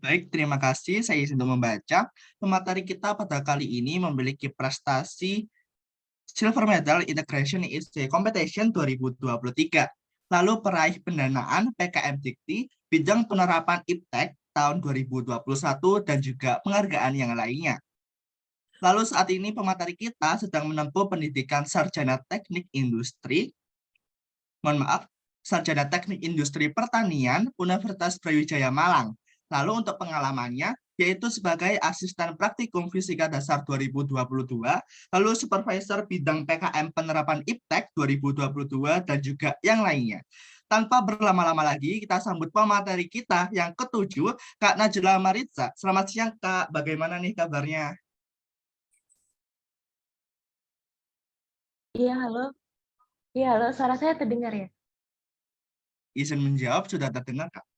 Baik, terima kasih. Saya izin untuk membaca. Pemateri kita pada kali ini memiliki prestasi Silver Medal Integration ISC Competition 2023. Lalu peraih pendanaan PKM Dikti bidang penerapan IPTEK tahun 2021 dan juga penghargaan yang lainnya. Lalu saat ini pemateri kita sedang menempuh pendidikan Sarjana Teknik Industri, Sarjana Teknik Industri Pertanian Universitas Brawijaya Malang. Lalu untuk pengalamannya, yaitu sebagai asisten praktikum fisika dasar 2022, lalu supervisor bidang PKM penerapan IPTEK 2022, dan juga yang lainnya. Tanpa berlama-lama lagi, kita sambut pemateri kita yang ketujuh, Kak Najla Maritza. Selamat siang, Kak. Bagaimana nih kabarnya? Iya, halo. Iya, halo. Suara saya terdengar ya? Izin menjawab, sudah terdengar, Kak?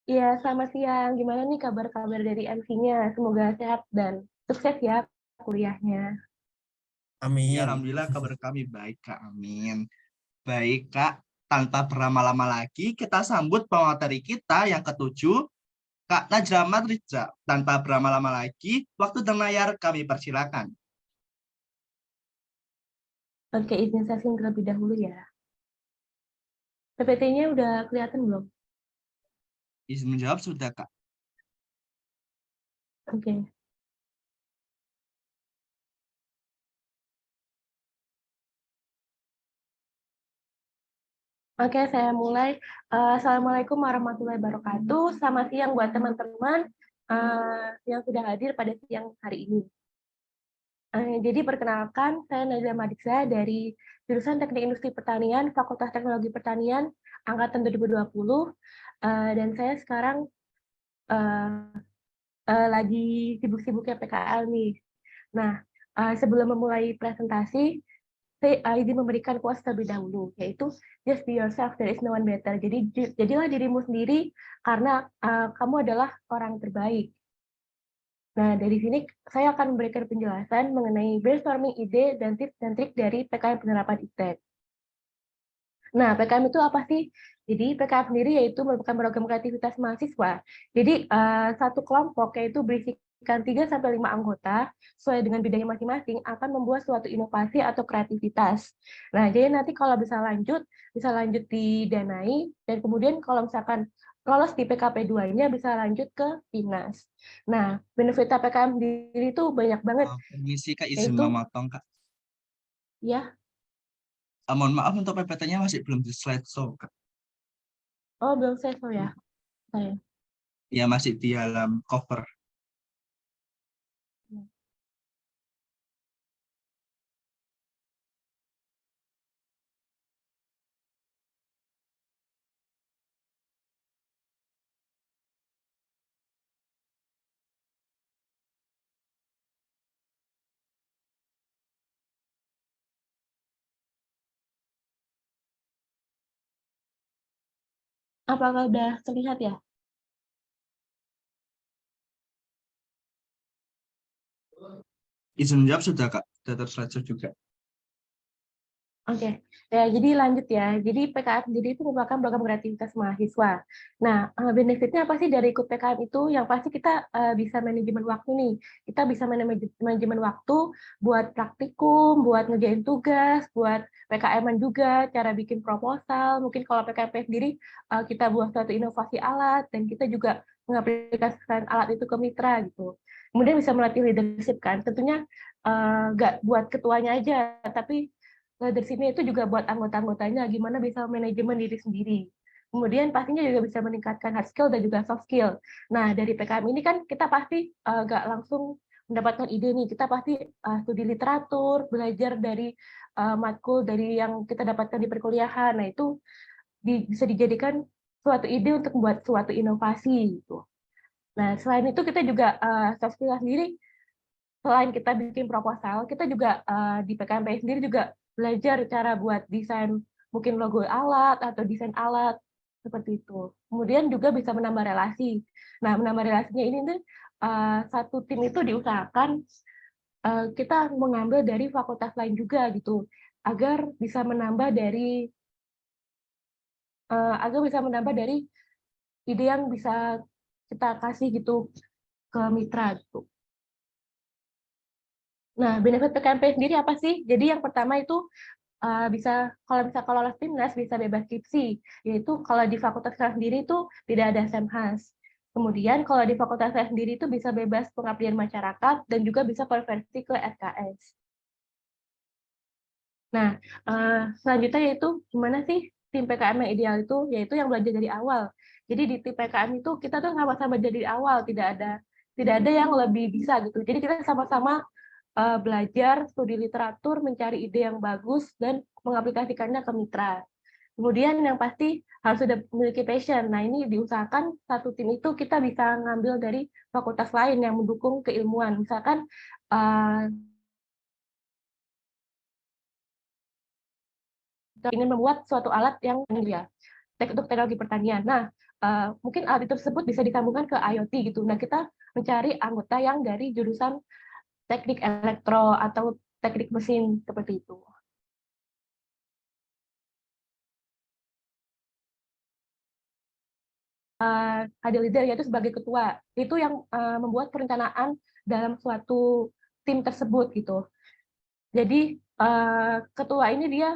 Iya, selamat siang. Gimana nih kabar-kabar dari MC-nya? Semoga sehat dan sukses ya kuliahnya. Ya, Amin. alhamdulillah kabar kami baik, Kak. Amin. Baik, Kak. Tanpa berlama-lama lagi, kita sambut pemateri kita yang ketujuh, Kak Najla Matriza. Tanpa berlama-lama lagi, waktu dan layar kami persilakan. Oke, izin sesi terlebih dahulu ya. PPT-nya udah kelihatan belum? Izin menjawab sudah, Kak. Oke. Oke, saya mulai. Assalamualaikum warahmatullahi wabarakatuh. Selamat siang buat teman-teman yang sudah hadir pada siang hari ini. Jadi perkenalkan, saya Najla Madiksa dari jurusan Teknik Industri Pertanian, Fakultas Teknologi Pertanian, Angkatan 2020, dan saya sekarang lagi sibuk-sibuknya PKL nih. Nah, sebelum memulai presentasi, saya izin memberikan quotes terlebih dahulu, yaitu just be yourself, there is no one better. Jadi jadilah dirimu sendiri karena kamu adalah orang terbaik. Nah, dari sini saya akan memberikan penjelasan mengenai brainstorming ide dan tips dan trik dari PKM penerapan IPTEK. Nah, PKM itu apa sih? Jadi, PKM sendiri yaitu merupakan program kreativitas mahasiswa. Jadi, satu kelompok yaitu berisikan 3-5 anggota, sesuai dengan bidangnya masing-masing, akan membuat suatu inovasi atau kreativitas. Nah, jadi nanti kalau bisa lanjut didanai, dan kemudian kalau misalkan lolos di PKP 2-nya bisa lanjut ke PINAS. Nah, benefit PKM sendiri itu banyak banget, Permisi, Kak, izin yaitu, memotong, Kak. ya, Mohon maaf untuk PPT-nya masih belum di slideshow, Kak. oh belum selesai ya, saya. Ya, masih di dalam cover. Apakah udah terlihat ya? Izin menjawab sudah, Kak. Sudah terslideshow juga. Oke, ya jadi lanjut ya. Jadi PKM sendiri itu merupakan program kreativitas mahasiswa. Nah, benefitnya apa sih dari ikut PKM itu? Yang pasti kita bisa manajemen waktu nih. Kita bisa manajemen waktu buat praktikum, buat ngerjain tugas, buat PKM-an juga, cara bikin proposal. Mungkin kalau PKM sendiri kita buat suatu inovasi alat dan kita juga mengaplikasikan alat itu ke mitra gitu. Kemudian bisa melatih leadership kan. Tentunya nggak buat ketuanya aja, tapi dari sini itu juga buat anggota-anggotanya gimana bisa manajemen diri sendiri. Kemudian pastinya juga bisa meningkatkan hard skill dan juga soft skill. Nah, dari PKM ini kan kita pasti nggak langsung mendapatkan ide nih, kita pasti studi literatur, belajar dari matkul dari yang kita dapatkan di perkuliahan. Nah, itu bisa dijadikan suatu ide untuk membuat suatu inovasi gitu. Nah, selain itu kita juga soft skill sendiri, selain kita bikin proposal, kita juga di PKMP sendiri juga belajar cara buat desain mungkin logo alat atau desain alat seperti itu. Kemudian juga bisa menambah relasi. Nah, menambah relasinya ini tuh satu tim itu diusahakan kita mengambil dari fakultas lain juga gitu. agar bisa menambah dari ide yang bisa kita kasih gitu ke mitra gitu. Nah, benefit PKMP sendiri apa sih? Jadi yang pertama itu bisa kalau lolos timnas bisa bebas skripsi, yaitu kalau di fakultas saya sendiri itu tidak ada SEMHAS. Kemudian kalau di fakultas saya sendiri itu bisa bebas pengabdian masyarakat dan juga bisa konversi ke SKS. Nah, selanjutnya yaitu gimana sih tim PKM yang ideal itu, yaitu yang belajar dari awal. Jadi di tim PKM itu kita tuh sama-sama dari awal, tidak ada yang lebih bisa gitu. Jadi kita sama-sama belajar, studi literatur, mencari ide yang bagus, dan mengaplikasikannya ke mitra. Kemudian yang pasti harus sudah memiliki passion. Nah, ini diusahakan satu tim itu kita bisa ngambil dari fakultas lain yang mendukung keilmuan. Misalkan ingin membuat suatu alat yang ya, untuk teknologi pertanian. Nah, mungkin alat itu tersebut bisa disambungkan ke IoT gitu. Nah, kita mencari anggota yang dari jurusan teknik elektro atau teknik mesin seperti itu. Ada leader yaitu sebagai ketua, itu yang membuat perencanaan dalam suatu tim tersebut gitu. Jadi ketua ini dia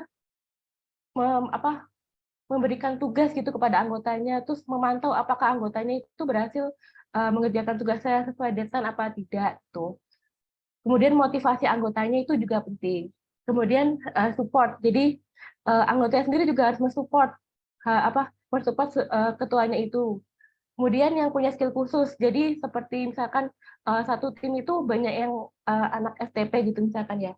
memberikan tugas gitu kepada anggotanya, terus memantau apakah anggotanya itu berhasil mengerjakan tugasnya sesuai deadline apa tidak tuh. Kemudian motivasi anggotanya itu juga penting. Kemudian support, jadi anggotanya sendiri juga harus mensupport ketuanya itu. Kemudian yang punya skill khusus, jadi seperti misalkan satu tim itu banyak yang anak STP gitu misalkan ya.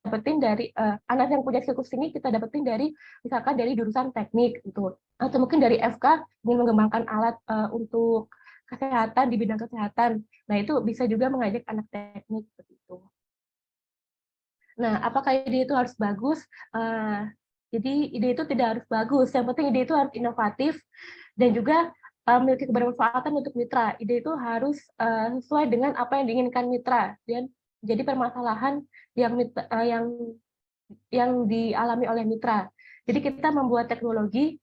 Dapetin dari anak yang punya skill khusus ini kita dapetin dari misalkan dari jurusan teknik gitu. Atau mungkin dari FK ingin mengembangkan alat untuk kesehatan di bidang kesehatan. Nah, itu bisa juga mengajak anak teknik seperti itu. Nah, apakah ide itu harus bagus? Jadi ide itu tidak harus bagus, yang penting ide itu harus inovatif dan juga memiliki kebermanfaatan untuk mitra. Ide itu harus sesuai dengan apa yang diinginkan mitra dan jadi permasalahan yang dialami oleh mitra. Jadi kita membuat teknologi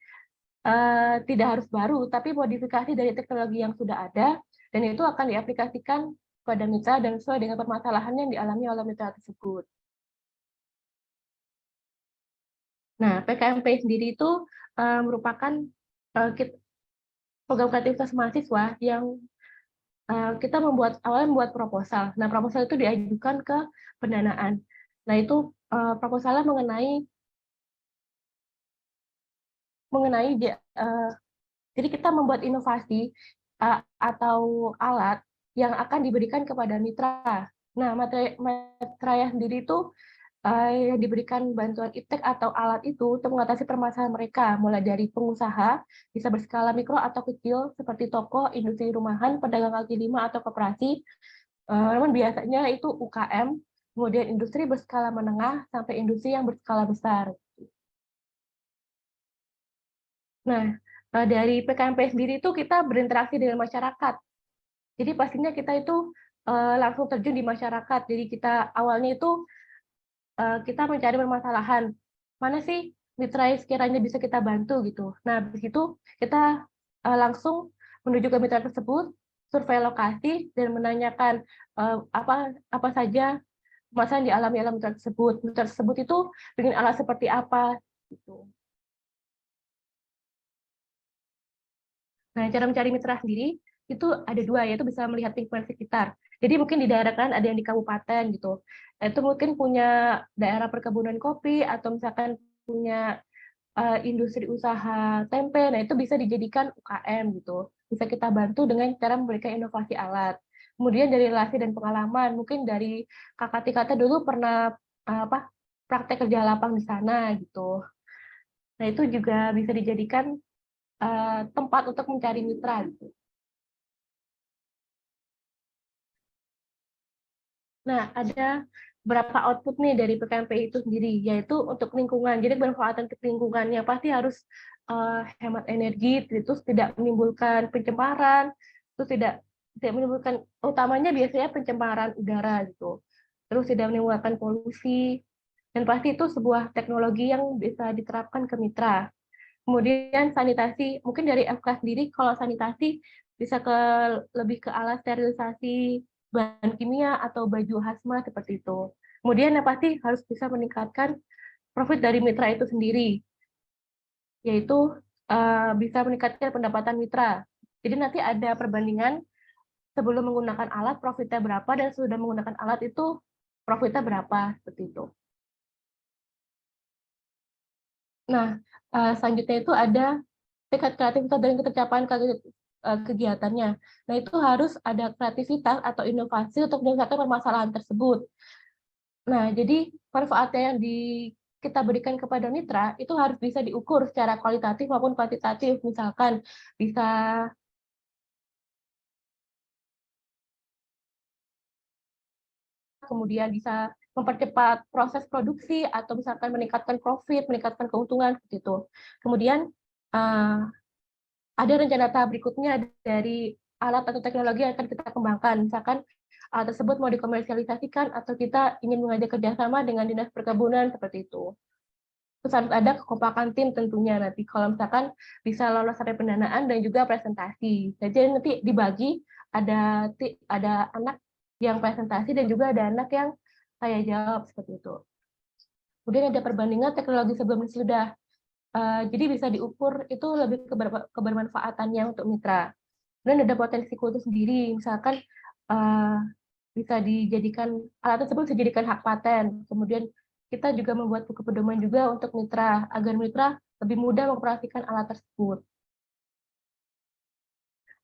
tidak harus baru, tapi modifikasi dari teknologi yang sudah ada dan itu akan diaplikasikan pada mitra dan sesuai dengan permasalahan yang dialami oleh mitra tersebut. Nah, PKMP sendiri itu merupakan program kreativitas mahasiswa yang kita awalnya membuat proposal. Nah, proposal itu diajukan ke pendanaan. Nah, itu proposalnya mengenai jadi kita membuat inovasi atau alat yang akan diberikan kepada mitra. Nah, mitra sendiri itu yang diberikan bantuan iptek atau alat itu untuk mengatasi permasalahan mereka, mulai dari pengusaha, bisa berskala mikro atau kecil, seperti toko, industri rumahan, pedagang kaki lima, atau koperasi. Namun biasanya itu UKM, kemudian industri berskala menengah, sampai industri yang berskala besar. Nah, dari PKMP sendiri itu kita berinteraksi dengan masyarakat. Jadi pastinya kita itu langsung terjun di masyarakat. Jadi kita awalnya itu kita mencari permasalahan, mana sih mitra yang sekiranya bisa kita bantu gitu. Nah, habis itu kita langsung menuju ke mitra tersebut, survei lokasi dan menanyakan apa saja masalah yang dialami oleh mitra tersebut. Mitra tersebut itu ingin alat seperti apa gitu. Nah, cara mencari mitra sendiri itu ada dua, yaitu bisa melihat lingkungan sekitar. Jadi mungkin di daerah kalian ada yang di kabupaten gitu. Itu mungkin punya daerah perkebunan kopi atau misalkan punya industri usaha tempe. Nah, itu bisa dijadikan UKM gitu. Bisa kita bantu dengan cara memberikan inovasi alat. Kemudian dari relasi dan pengalaman, mungkin dari kakak tingkatnya dulu pernah praktek kerja lapang di sana gitu. Nah, itu juga bisa dijadikan tempat untuk mencari mitra gitu. Nah, ada berapa output nih dari PKMP itu sendiri, yaitu untuk lingkungan. Jadi bermanfaatan untuk lingkungannya pasti harus hemat energi, terus tidak menimbulkan pencemaran, terus tidak tidak menimbulkan, utamanya biasanya pencemaran udara gitu. Terus tidak menimbulkan polusi, dan pasti itu sebuah teknologi yang bisa diterapkan ke mitra. Kemudian sanitasi, mungkin dari FK sendiri kalau sanitasi bisa lebih ke alat sterilisasi bahan kimia atau baju hazmat seperti itu. Kemudian yang pasti harus bisa meningkatkan profit dari mitra itu sendiri, yaitu bisa meningkatkan pendapatan mitra. Jadi nanti ada perbandingan sebelum menggunakan alat profitnya berapa dan sudah menggunakan alat itu profitnya berapa seperti itu. Nah, selanjutnya itu ada tingkat kreativitas dan ketercapaian kegiatannya. Nah, itu harus ada kreativitas atau inovasi untuk menyelesaikan permasalahan tersebut. Nah, jadi manfaatnya yang kita berikan kepada mitra itu harus bisa diukur secara kualitatif maupun kuantitatif. Misalkan bisa kemudian bisa mempercepat proses produksi atau misalkan meningkatkan profit, meningkatkan keuntungan seperti itu. Kemudian ada rencana tahap berikutnya dari alat atau teknologi yang akan kita kembangkan. Misalkan alat tersebut mau dikomersialisasikan atau kita ingin mengajak kerjasama dengan dinas perkebunan seperti itu. Terus harus ada kekompakan tim tentunya nanti kalau misalkan bisa lolos sampai pendanaan dan juga presentasi. Jadi nanti dibagi ada anak yang presentasi dan juga ada anak yang tanya jawab seperti itu. Kemudian ada perbandingan teknologi sebelum dan sesudah. Jadi bisa diukur itu lebih kebermanfaatannya untuk mitra. Dan ada potensi kultur sendiri, misalkan bisa dijadikan alat tersebut bisa dijadikan hak paten. Kemudian kita juga membuat buku pedoman juga untuk mitra agar mitra lebih mudah mengoperasikan alat tersebut.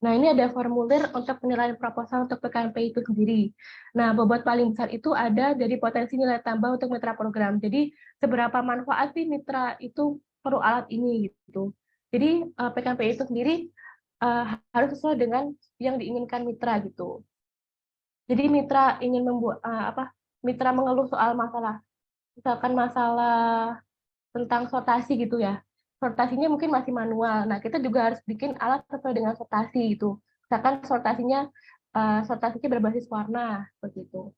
Nah, ini ada formulir untuk penilaian proposal untuk PKMP itu sendiri. Nah, bobot paling besar itu ada dari potensi nilai tambah untuk mitra program. Jadi, seberapa manfaat sih mitra itu perlu alat ini gitu. Jadi, PKMP itu sendiri harus sesuai dengan yang diinginkan mitra gitu. Jadi, mitra ingin membuat mitra mengeluh soal masalah, misalkan masalah tentang sortasi gitu ya. Sortasinya mungkin masih manual. Nah, kita juga harus bikin alat sesuai dengan sortasi itu. Misalkan sortasinya berbasis warna begitu.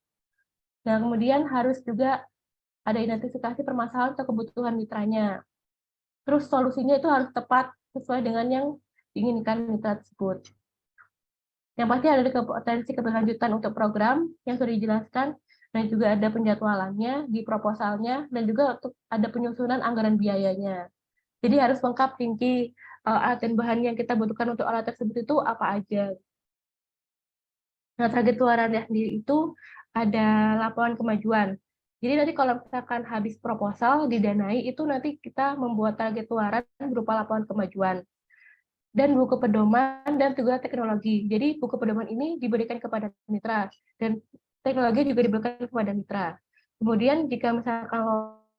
Nah, kemudian harus juga ada identifikasi permasalahan atau kebutuhan mitranya. Terus solusinya itu harus tepat sesuai dengan yang diinginkan mitra tersebut. Yang pasti ada potensi keberlanjutan untuk program yang sudah dijelaskan dan juga ada penjadwalannya di proposalnya dan juga untuk ada penyusunan anggaran biayanya. Jadi harus lengkap rinci alat dan bahan yang kita butuhkan untuk alat tersebut itu apa aja. Nah, target keluarannya sendiri itu ada laporan kemajuan. Jadi nanti kalau misalkan habis proposal didanai itu nanti kita membuat target keluaran berupa laporan kemajuan dan buku pedoman dan juga teknologi. Jadi buku pedoman ini diberikan kepada mitra dan teknologi juga diberikan kepada mitra. Kemudian jika misalkan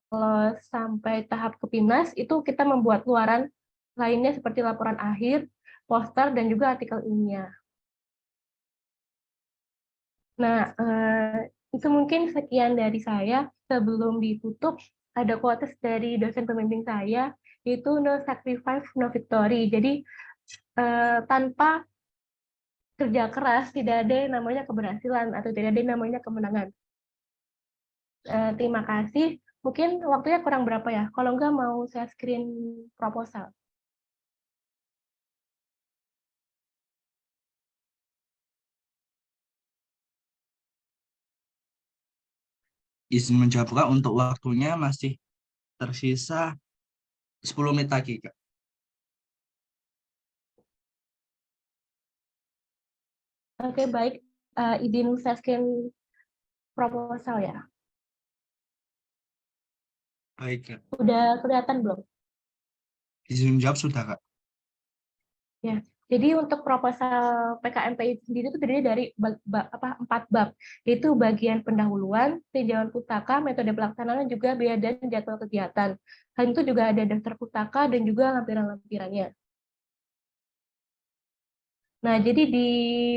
lolos sampai tahap Kepimnas, itu kita membuat luaran lainnya seperti laporan akhir, poster, dan juga artikel ilmiah. Nah, itu mungkin sekian dari saya. Sebelum ditutup, ada quotes dari dosen pembimbing saya, yaitu no sacrifice, no victory. Jadi, tanpa kerja keras, tidak ada yang namanya keberhasilan atau tidak ada yang namanya kemenangan. Terima kasih. Mungkin waktunya kurang berapa ya? Kalau enggak mau saya screen proposal. Izin menjawab Kak, untuk waktunya masih tersisa 10 menit lagi Kak. Oke, baik. Izin saya screen proposal ya. Baik Kak. Udah kelihatan belum? Izin menjawab sudah Kak. Ya. Jadi untuk proposal PKMP itu sendiri itu terdiri dari 4 bab, yaitu bagian pendahuluan, tinjauan pustaka, metode pelaksanaan, juga biaya dan jadwal kegiatan. Selain itu juga ada daftar pustaka dan juga lampiran-lampirannya. Nah, jadi di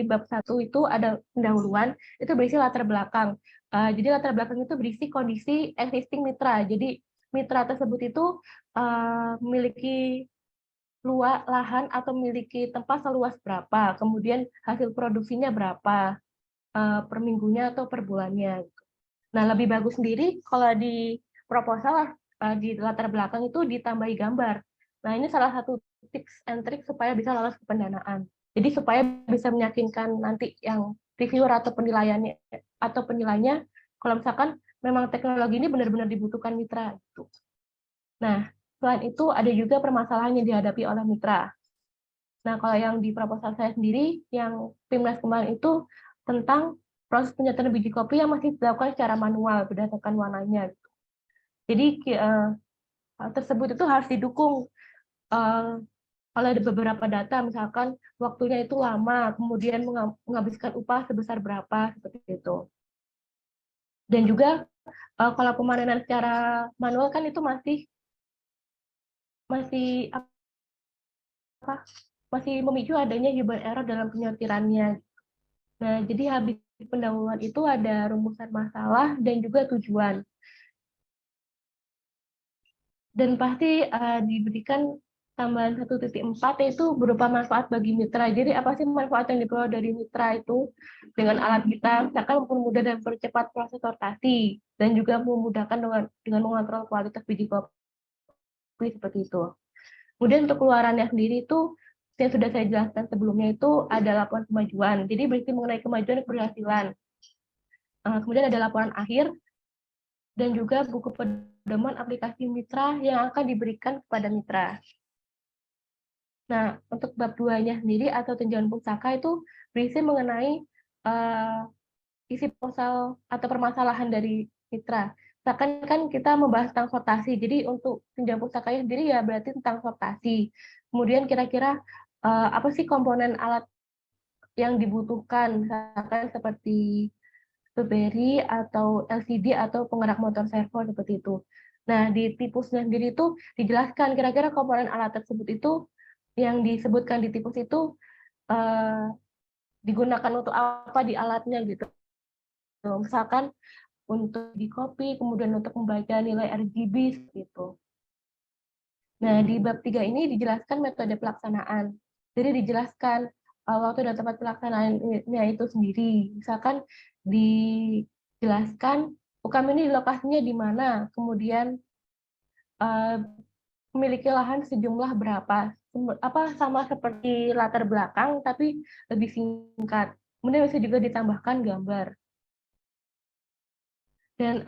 bab 1 itu ada pendahuluan, itu berisi latar belakang. Jadi latar belakang itu berisi kondisi existing mitra. Jadi mitra tersebut itu memiliki lahan atau memiliki tempat seluas berapa, kemudian hasil produksinya berapa, per minggunya atau per bulannya. Nah, lebih bagus sendiri kalau di proposal, di latar belakang itu ditambahi gambar. Nah, ini salah satu tips and trik supaya bisa lolos ke pendanaan. Jadi supaya bisa meyakinkan nanti yang reviewer atau penilainya kalau misalkan memang teknologi ini benar-benar dibutuhkan mitra gitu. Nah, selain itu ada juga permasalahan yang dihadapi oleh mitra. Nah, kalau yang di proposal saya sendiri, yang Timnas kemarin itu tentang proses penyetaan biji kopi yang masih dilakukan secara manual berdasarkan warnanya. Jadi hal tersebut itu harus didukung kalau ada beberapa data, misalkan waktunya itu lama, kemudian menghabiskan upah sebesar berapa, seperti itu. Dan juga kalau pemanenan secara manual kan itu masih masih memicu adanya human error dalam penyortirannya. Nah, jadi habis pendahuluan itu ada rumusan masalah dan juga tujuan. Dan pasti diberikan tambahan 1.4 yaitu berupa manfaat bagi mitra. Jadi apa sih manfaat yang diperoleh dari mitra itu dengan alat kita, misalkan mempermudah dan mempercepat proses sortasi dan juga memudahkan dengan mengontrol kualitas biji kopi seperti itu. Kemudian untuk keluarannya sendiri itu yang sudah saya jelaskan sebelumnya itu ada laporan kemajuan. Jadi berarti mengenai kemajuan dan keberhasilan. Kemudian ada laporan akhir dan juga buku pedoman aplikasi mitra yang akan diberikan kepada mitra. Nah, untuk bab 2-nya sendiri atau tinjauan pusaka itu berisi mengenai isi proposal atau permasalahan dari mitra. Misalkan kan kita membahas tentang sortasi, jadi untuk tinjauan pusakanya sendiri ya berarti tentang sortasi. Kemudian kira-kira apa sih komponen alat yang dibutuhkan, misalkan seperti BlackBerry atau LCD atau penggerak motor servo seperti itu. Nah, di tipusnya sendiri itu dijelaskan kira-kira komponen alat tersebut itu yang disebutkan di tipus itu eh, digunakan untuk apa di alatnya gitu. Misalkan untuk di copy, kemudian untuk membaca nilai RGB gitu. Nah, di bab 3 ini dijelaskan metode pelaksanaan. Jadi dijelaskan waktu dan tempat pelaksanaannya itu sendiri. Misalkan dijelaskan UKM ini lokasinya di mana, kemudian memiliki lahan sejumlah berapa. Apa sama seperti latar belakang tapi lebih singkat. Kemudian bisa juga ditambahkan gambar. Dan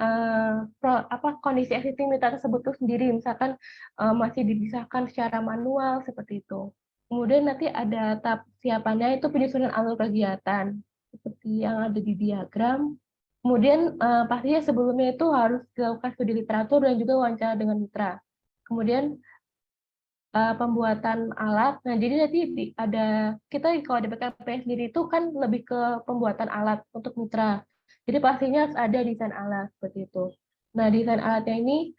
kondisi existing mitra tersebut itu sendiri, misalkan masih dipisahkan secara manual seperti itu. Kemudian nanti ada tahap siapannya itu penyusunan alur kegiatan seperti yang ada di diagram. Kemudian pastinya sebelumnya itu harus dilakukan studi literatur dan juga wawancara dengan mitra. Kemudian pembuatan alat. Nah, jadi nanti ada kita kalau di BKP sendiri itu kan lebih ke pembuatan alat untuk mitra. Jadi pastinya harus ada desain alat seperti itu. Nah, desain alatnya ini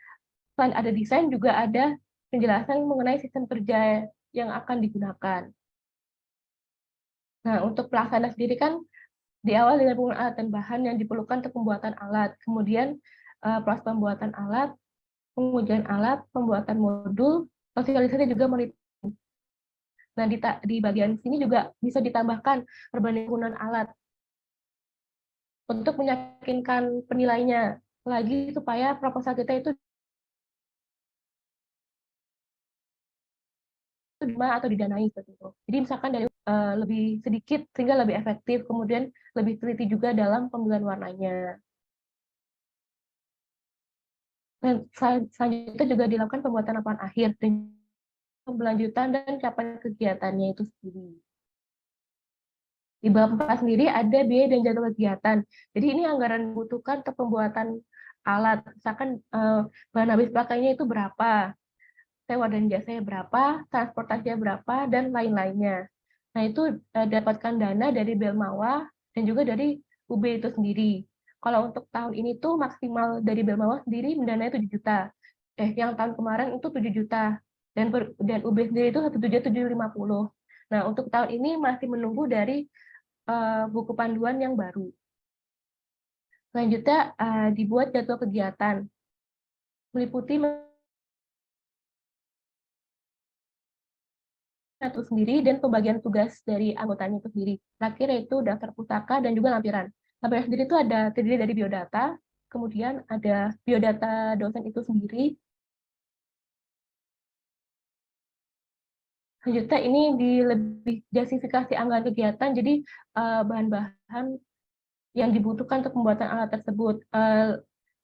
selain ada desain juga ada penjelasan mengenai sistem kerja yang akan digunakan. Nah, untuk pelaksana sendiri kan di awal dengan penggunaan alat dan bahan yang diperlukan untuk pembuatan alat. Kemudian proses pembuatan alat, pengujian alat, pembuatan modul, sosialisasi juga monitoring. Nah, di bagian sini juga bisa ditambahkan perbandingan penggunaan alat untuk meyakinkan penilainya lagi supaya proposal kita itu diterima atau didanai seperti itu. Jadi misalkan dari lebih sedikit sehingga lebih efektif, kemudian lebih teliti juga dalam pemilihan warnanya. Dan selanjutnya juga dilakukan pembuatan laporan akhir dan keberlanjutan dan capaian kegiatannya itu sendiri. Di bab 4 sendiri ada biaya dan jadwal kegiatan. Jadi ini anggaran dibutuhkan untuk pembuatan alat. Misalkan bahan habis pakainya itu berapa, sewa dan jasanya berapa, transportasinya berapa, dan lain-lainnya. Nah, itu dapatkan dana dari Belmawa dan juga dari UB itu sendiri. Kalau untuk tahun ini tuh maksimal dari Belmawa sendiri mendanai 7 juta. Yang tahun kemarin itu 7 juta. Dan UB sendiri itu 1.750. Nah, untuk tahun ini masih menunggu dari buku panduan yang baru. Selanjutnya, dibuat jadwal kegiatan. Meliputi itu sendiri dan pembagian tugas dari anggotanya itu sendiri. Terakhir yaitu daftar pustaka dan juga lampiran. Lampiran sendiri itu terdiri dari biodata, kemudian ada biodata dosen itu sendiri. Selanjutnya ini lebih justifikasi anggaran kegiatan, jadi bahan-bahan yang dibutuhkan untuk pembuatan alat tersebut.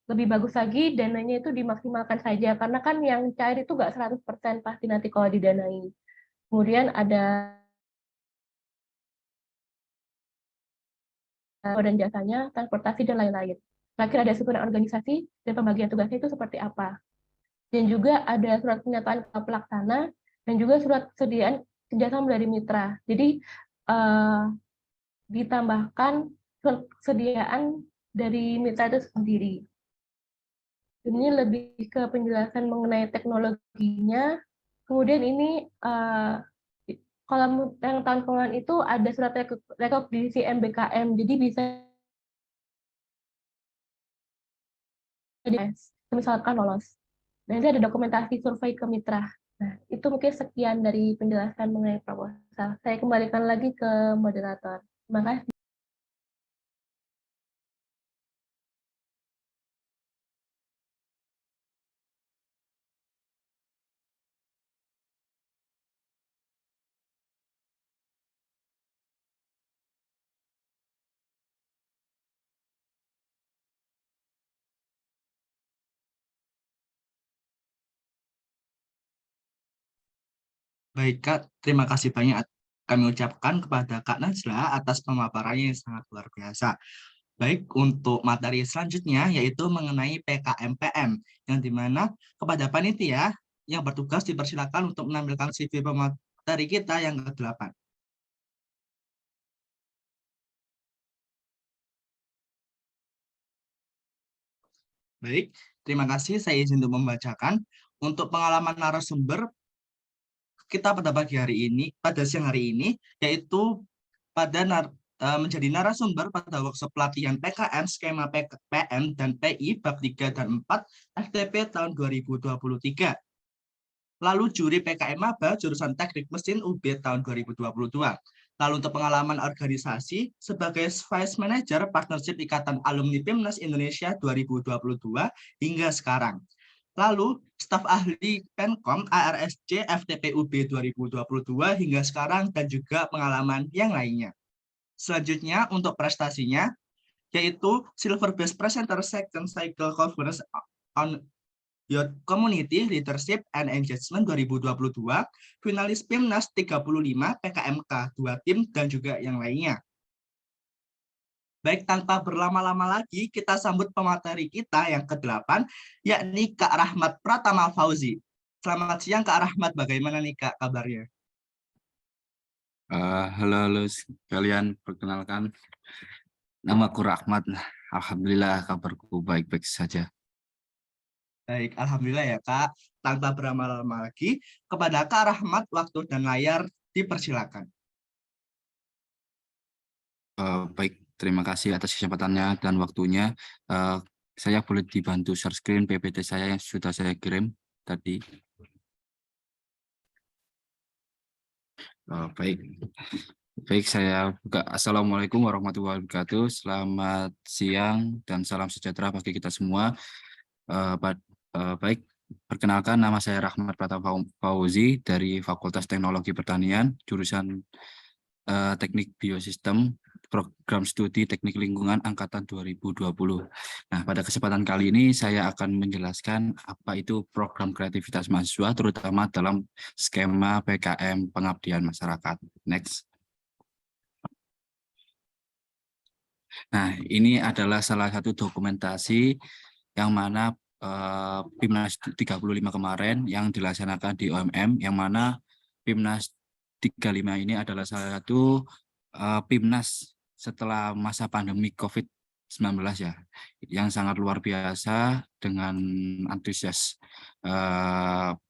Lebih bagus lagi dananya itu dimaksimalkan saja, karena kan yang cair itu nggak 100% pasti nanti kalau didanai. Kemudian ada dan jasanya, transportasi, dan lain-lain. Terakhir ada susunan organisasi dan pembagian tugasnya itu seperti apa. Dan juga ada surat pernyataan pelaksana dan juga surat sediaan kerjasama dari mitra. Jadi ditambahkan surat sediaan dari mitra itu sendiri. Ini lebih ke penjelasan mengenai teknologinya. Kemudian ini kalau yang tahun kemarin itu ada surat rekognisi MBKM, jadi bisa misalkan lolos. Dan ini ada dokumentasi survei ke mitra. Nah, itu mungkin sekian dari penjelasan mengenai proposal. Saya kembalikan lagi ke moderator. Terima kasih. Baik Kak, terima kasih banyak kami ucapkan kepada Kak Najla atas pemaparannya yang sangat luar biasa. Baik, untuk materi selanjutnya yaitu mengenai PKMPM, yang dimana kepada panitia yang bertugas dipersilakan untuk menampilkan CV pemateri kita yang ke-8. Baik, terima kasih. Saya izin untuk membacakan. Untuk pengalaman narasumber kita pada pagi hari ini, pada siang hari ini, yaitu menjadi narasumber pada workshop pelatihan PKM, skema PM dan PI bab 3 dan 4 FTP tahun 2023. Lalu juri PKM Maba jurusan Teknik Mesin UB tahun 2022. Lalu untuk pengalaman organisasi sebagai Vice Manager Partnership Ikatan Alumni PIMNAS Indonesia 2022 hingga sekarang. Lalu staf ahli Penkom ARSC FTP UB 2022 hingga sekarang dan juga pengalaman yang lainnya. Selanjutnya untuk prestasinya yaitu Silver Best Presenter Second Cycle Conference on Youth Community Leadership and Engagement 2022, finalis PIMNAS 35, PKMK 2 tim, dan juga yang lainnya. Baik, tanpa berlama-lama lagi, kita sambut pemateri kita yang ke-8, yakni Kak Rahmat Pratama Fauzi. Selamat siang Kak Rahmat, bagaimana nih Kak kabarnya? Halo sekalian, perkenalkan namaku Rahmat. Alhamdulillah kabarku baik-baik saja. Baik, Alhamdulillah ya Kak. Tanpa berlama-lama lagi, kepada Kak Rahmat, waktu dan layar dipersilakan. Baik, terima kasih atas kesempatannya dan waktunya. Saya boleh dibantu share screen PPT saya yang sudah saya kirim tadi. Baik, saya buka. Assalamualaikum warahmatullahi wabarakatuh. Selamat siang dan salam sejahtera bagi kita semua. Baik, perkenalkan nama saya Rahmat Pratama Fauzi dari Fakultas Teknologi Pertanian, jurusan Teknik Biosistem, Program Studi Teknik Lingkungan Angkatan 2020. Nah, pada kesempatan kali ini saya akan menjelaskan apa itu program kreativitas mahasiswa, terutama dalam skema PKM Pengabdian Masyarakat. Next. Nah, ini adalah salah satu dokumentasi yang mana PIMNAS 35 kemarin yang dilaksanakan di OMM, yang mana PIMNAS 35 ini adalah salah satu PIMNAS setelah masa pandemi COVID-19 ya, yang sangat luar biasa dengan antusias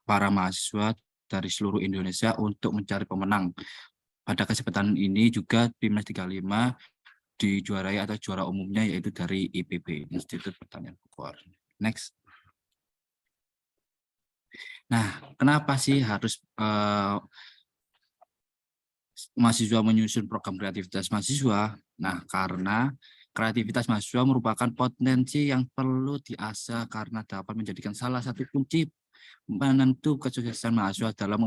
para mahasiswa dari seluruh Indonesia untuk mencari pemenang. Pada kesempatan ini juga PIMNAS 35 dijuarai atau juara umumnya yaitu dari IPB, Institut Pertanian Bogor. Next. Nah, kenapa sih harus mahasiswa menyusun program kreativitas mahasiswa? Nah, karena kreativitas mahasiswa merupakan potensi yang perlu diasah karena dapat menjadikan salah satu kunci penentu kesuksesan mahasiswa dalam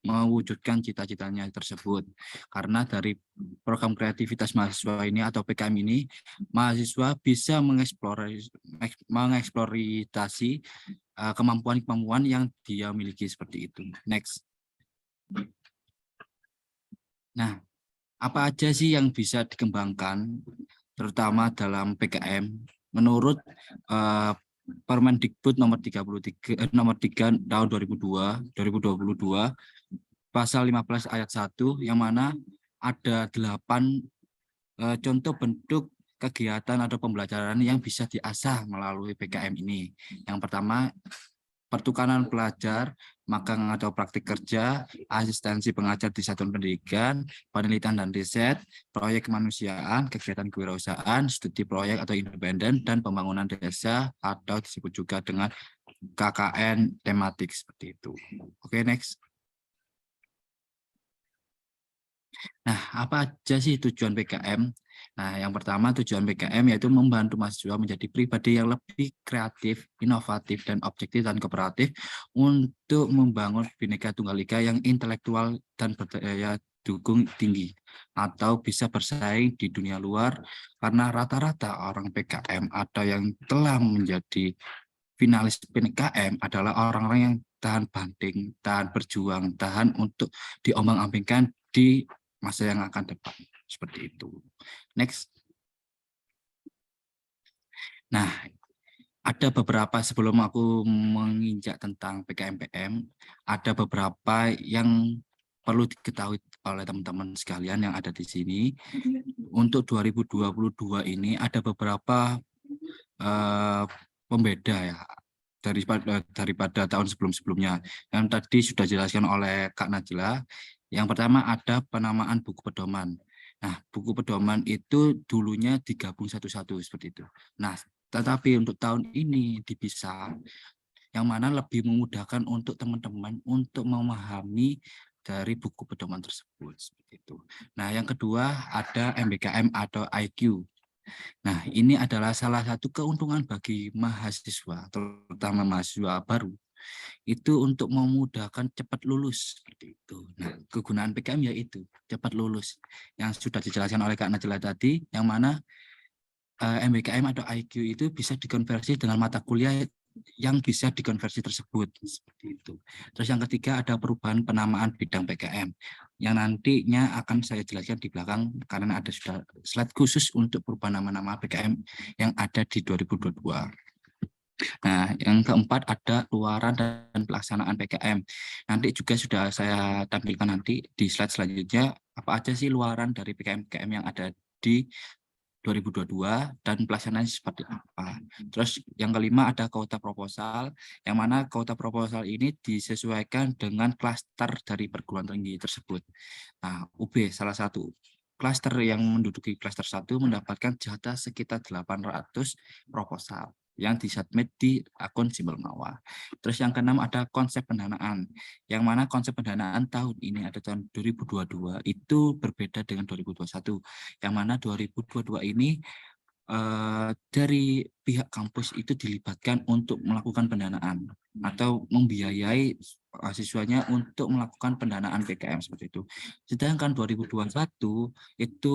mewujudkan cita-citanya tersebut. Karena dari program kreativitas mahasiswa ini atau PKM ini, mahasiswa bisa mengeksplorasi kemampuan-kemampuan yang dia miliki seperti itu. Next. Nah, apa aja sih yang bisa dikembangkan, terutama dalam PKM? Menurut Permendikbud nomor 3 tahun 2022, pasal 15 ayat 1, yang mana ada 8 contoh bentuk kegiatan atau pembelajaran yang bisa diasah melalui PKM ini. Yang pertama, pertukaran pelajar, magang atau praktik kerja, asistensi pengajar di satuan pendidikan, penelitian dan riset, proyek kemanusiaan, kegiatan kewirausahaan, studi proyek atau independen, dan pembangunan desa atau disebut juga dengan KKN tematik seperti itu. Oke, next. Nah, apa aja sih tujuan PKM? Nah, yang pertama tujuan PKM yaitu membantu mahasiswa menjadi pribadi yang lebih kreatif, inovatif, dan objektif dan kooperatif untuk membangun Bhinneka Tunggal Ika yang intelektual dan berdaya dukung tinggi atau bisa bersaing di dunia luar, karena rata-rata orang PKM atau yang telah menjadi finalis PKM adalah orang-orang yang tahan banting, tahan berjuang, tahan untuk diombang-ambingkan di masa yang akan depan. Seperti itu. Next. Nah, ada beberapa, sebelum aku menginjak tentang PKM-PM, ada beberapa yang perlu diketahui oleh teman-teman sekalian yang ada di sini. Untuk 2022 ini ada beberapa pembeda ya daripada tahun sebelum-sebelumnya. Yang tadi sudah dijelaskan oleh Kak Najla. Yang pertama ada penamaan buku pedoman. Nah, buku pedoman itu dulunya digabung satu-satu seperti itu. Nah, tetapi untuk tahun ini dipisah, yang mana lebih memudahkan untuk teman-teman untuk memahami dari buku pedoman tersebut seperti itu. Nah, yang kedua ada MBKM atau IQ. Nah, ini adalah salah satu keuntungan bagi mahasiswa, terutama mahasiswa baru, itu untuk memudahkan cepat lulus seperti itu. Nah, kegunaan PKM yaitu cepat lulus, yang sudah dijelaskan oleh Kak Najla tadi, yang mana MBKM atau IQ itu bisa dikonversi dengan mata kuliah yang bisa dikonversi tersebut seperti itu. Terus yang ketiga ada perubahan penamaan bidang PKM yang nantinya akan saya jelaskan di belakang karena ada sudah slide khusus untuk perubahan nama-nama PKM yang ada di 2022. Nah, yang keempat ada luaran dan pelaksanaan PKM. Nanti juga sudah saya tampilkan nanti di slide selanjutnya apa aja sih luaran dari PKM-PKM yang ada di 2022 dan pelaksanaannya seperti apa. Terus yang kelima ada kuota proposal, yang mana kuota proposal ini disesuaikan dengan klaster dari perguruan tinggi tersebut. Nah, UB salah satu klaster yang menduduki klaster 1 mendapatkan jatah sekitar 800 proposal yang disubmit di akun Simbol Mawa. Terus yang keenam ada konsep pendanaan, yang mana konsep pendanaan tahun ini ada tahun 2022 itu berbeda dengan 2021, yang mana 2022 ini dari pihak kampus itu dilibatkan untuk melakukan pendanaan atau membiayai siswanya untuk melakukan pendanaan PKM seperti itu. Sedangkan 2021 itu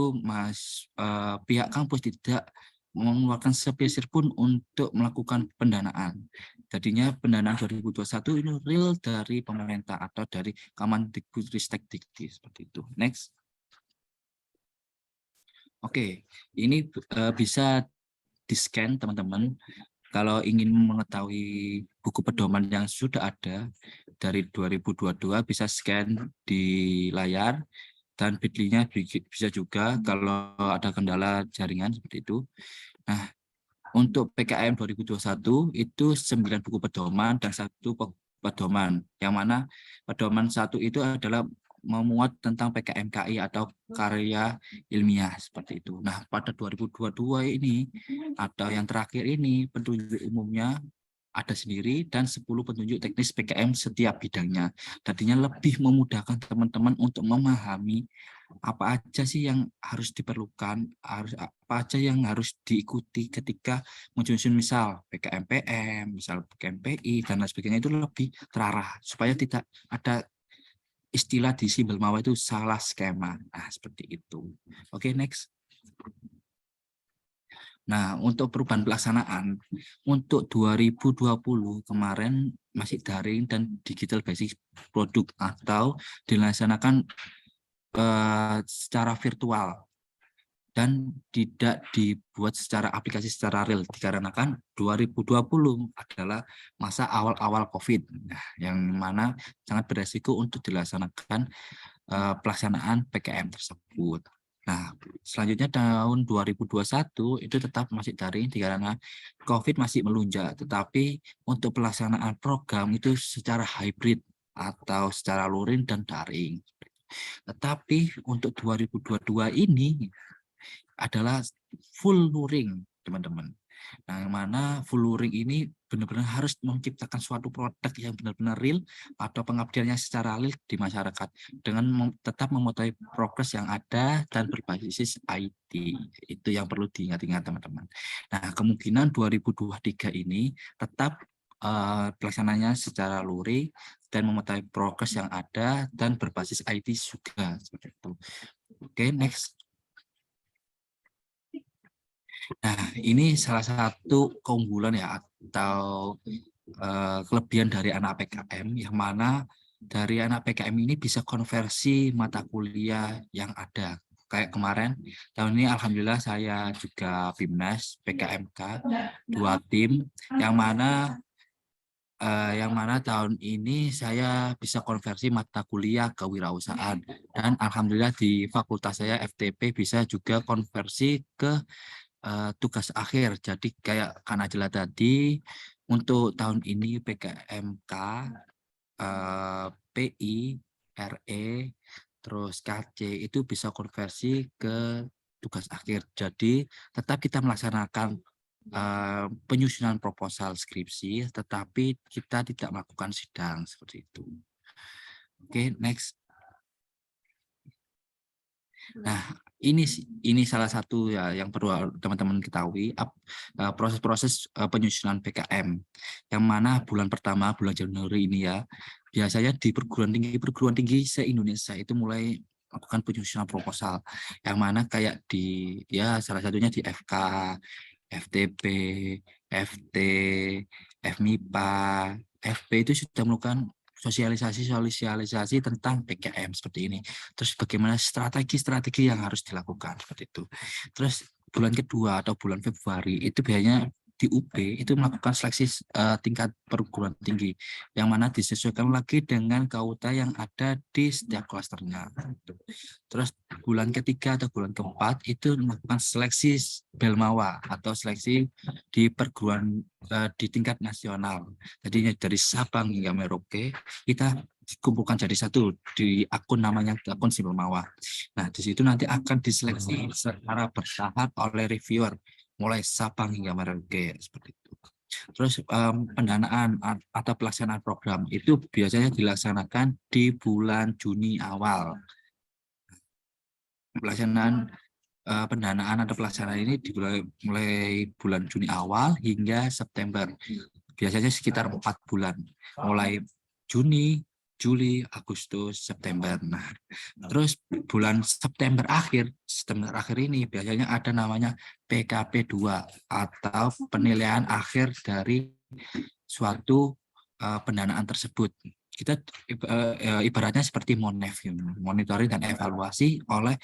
pihak kampus tidak mengeluarkan sepeser pun untuk melakukan pendanaan. Jadinya pendanaan 2021 ini real dari pemerintah atau dari Kemendikbudristek-Dikti seperti itu. Next. Oke, ini bisa di-scan teman-teman. Kalau ingin mengetahui buku pedoman yang sudah ada dari 2022 bisa scan di layar, dan bit.ly-nya bisa juga kalau ada kendala jaringan seperti itu. Nah, untuk PKM 2021 itu 9 buku pedoman dan 1 pedoman, yang mana pedoman 1 itu adalah memuat tentang PKMKI atau karya ilmiah seperti itu. Nah, pada 2022 ini atau yang terakhir ini petunjuk umumnya ada sendiri dan 10 petunjuk teknis PKM setiap bidangnya. Tadinya lebih memudahkan teman-teman untuk memahami apa aja sih yang harus diperlukan, apa aja yang harus diikuti ketika menyusun misal PKM PM, misal PKM PI, dan lain sebagainya, itu lebih terarah supaya tidak ada istilah di simbol mawar itu salah skema. Nah, seperti itu. Oke, next. Nah, untuk perubahan pelaksanaan, untuk 2020 kemarin masih daring dan digital basis produk atau dilaksanakan secara virtual dan tidak dibuat secara aplikasi secara real, dikarenakan 2020 adalah masa awal-awal COVID, yang mana sangat beresiko untuk dilaksanakan pelaksanaan PKM tersebut. Nah, selanjutnya tahun 2021 itu tetap masih daring karena COVID masih melunjak, tetapi untuk pelaksanaan program itu secara hybrid atau secara luring dan daring. Tetapi untuk 2022 ini adalah full luring, teman-teman. Nah, yang mana full luring ini benar-benar harus menciptakan suatu produk yang benar-benar real atau pengabdiannya secara real di masyarakat dengan tetap mematuhi progres yang ada dan berbasis IT. Itu yang perlu diingat-ingat, teman-teman. Nah, kemungkinan 2023 ini tetap pelaksananya secara luring dan mematuhi progres yang ada dan berbasis IT juga seperti itu. Oke, next. Nah, ini salah satu keunggulan ya atau kelebihan dari anak PKM, yang mana dari anak PKM ini bisa konversi mata kuliah yang ada. Kayak kemarin, tahun ini alhamdulillah saya juga PIMNAS PKMK 2 tim, yang mana tahun ini saya bisa konversi mata kuliah kewirausahaan, dan alhamdulillah di fakultas saya FTP bisa juga konversi ke tugas akhir. Jadi kayak Kak Najla tadi, untuk tahun ini PKMK, PI, RE, terus KC itu bisa konversi ke tugas akhir. Jadi tetap kita melaksanakan penyusunan proposal skripsi, tetapi kita tidak melakukan sidang seperti itu. Oke, next. Nah, ini salah satu ya yang perlu teman-teman ketahui, proses-proses penyusunan PKM, yang mana bulan pertama, bulan Januari ini ya, biasanya di perguruan tinggi se-Indonesia itu mulai melakukan penyusunan proposal, yang mana kayak di ya salah satunya di FK, FTP, FT, FMIPA, FP itu sudah melakukan sosialisasi tentang PKM seperti ini. Terus bagaimana strategi yang harus dilakukan seperti itu. Terus bulan kedua atau bulan Februari itu biasanya di UB itu melakukan seleksi tingkat perguruan tinggi, yang mana disesuaikan lagi dengan KUTA yang ada di setiap klasternya. Terus bulan ketiga atau bulan keempat itu melakukan seleksi Belmawa atau seleksi di perguruan di tingkat nasional. Jadi dari Sabang hingga Merauke kita dikumpulkan jadi satu di akun, namanya akun Simbol Mawar. Nah, di situ nanti akan diseleksi secara bertahap oleh reviewer mulai Sabang hingga Merauke seperti itu. Terus pendanaan atau pelaksanaan program itu biasanya dilaksanakan di bulan Juni awal. Pelaksanaan pendanaan atau pelaksanaan ini mulai bulan Juni awal hingga September. Biasanya sekitar 4 bulan, mulai Juni, Juli, Agustus, September. Nah, terus bulan September akhir ini biasanya ada namanya PKP 2 atau penilaian akhir dari suatu pendanaan tersebut. Kita ibaratnya seperti monitoring dan evaluasi oleh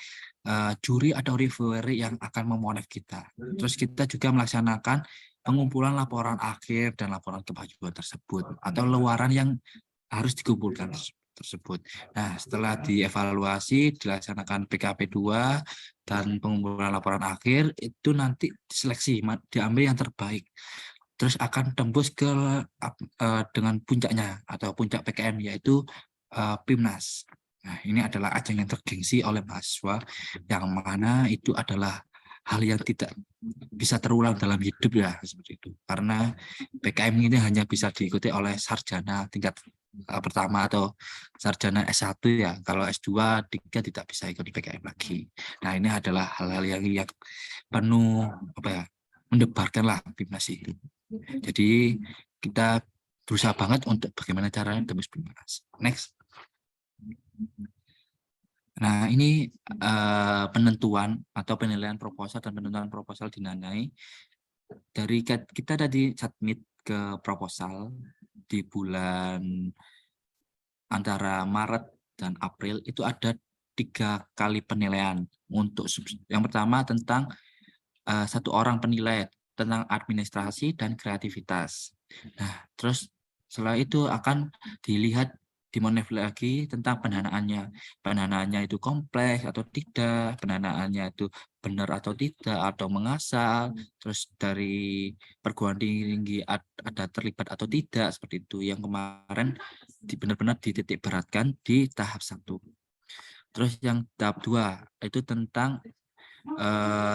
juri atau reviewer yang akan memonef kita. Terus kita juga melaksanakan pengumpulan laporan akhir dan laporan kemajuan tersebut atau luaran yang harus dikumpulkan tersebut. Nah, setelah dievaluasi, dilaksanakan PKP 2 dan pengumpulan laporan akhir, itu nanti diseleksi, diambil yang terbaik. Terus akan tembus ke dengan puncaknya atau puncak PKM, yaitu PIMNAS. Nah, ini adalah ajang yang tergengsi oleh mahasiswa, yang mana itu adalah hal yang tidak bisa terulang dalam hidup ya, seperti itu. Karena PKM ini hanya bisa diikuti oleh sarjana tingkat pertama atau sarjana S1 ya. Kalau S2, 3 tidak bisa ikut PKM lagi. Nah, ini adalah hal-hal yang penuh mendebarkan lah BIMNAS itu. Jadi kita berusaha banget untuk bagaimana caranya tembus BIMNAS. Next. Nah, ini penentuan atau penilaian proposal dan penentuan proposal dinanai dari kita tadi submit ke proposal di bulan antara Maret dan April, itu ada 3 kali penilaian. Untuk yang pertama tentang 1 orang penilai tentang administrasi dan kreativitas. Nah, terus setelah itu akan dilihat dimonitoring lagi tentang pendanaannya. Pendanaannya itu kompleks atau tidak, pendanaannya itu benar atau tidak, atau mengasal, terus dari perguruan tinggi ada terlibat atau tidak, seperti itu. Yang kemarin benar-benar dititik beratkan di tahap 1. Terus yang tahap 2 itu tentang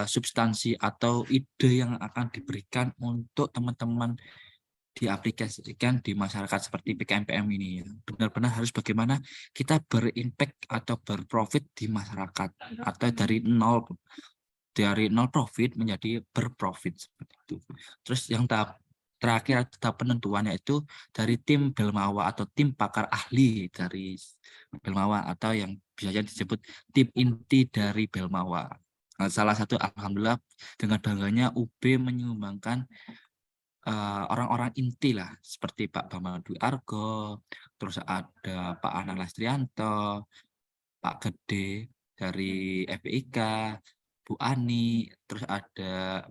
substansi atau ide yang akan diberikan untuk teman-teman diaplikasikan di masyarakat seperti PKM-PM ini. Benar-benar harus bagaimana kita berimpact atau berprofit di masyarakat, atau dari nol profit menjadi berprofit, seperti itu. Terus yang tahap terakhir, tahap penentuannya itu dari tim Belmawa atau tim pakar ahli dari Belmawa, atau yang biasanya disebut tim inti dari Belmawa. Salah satu, alhamdulillah dengan bangganya UB menyumbangkan orang-orang inti lah, seperti Pak Bambang Dwi Argo, terus ada Pak Anang Lastrianto, Pak Gede dari FPIK, Bu Ani, terus ada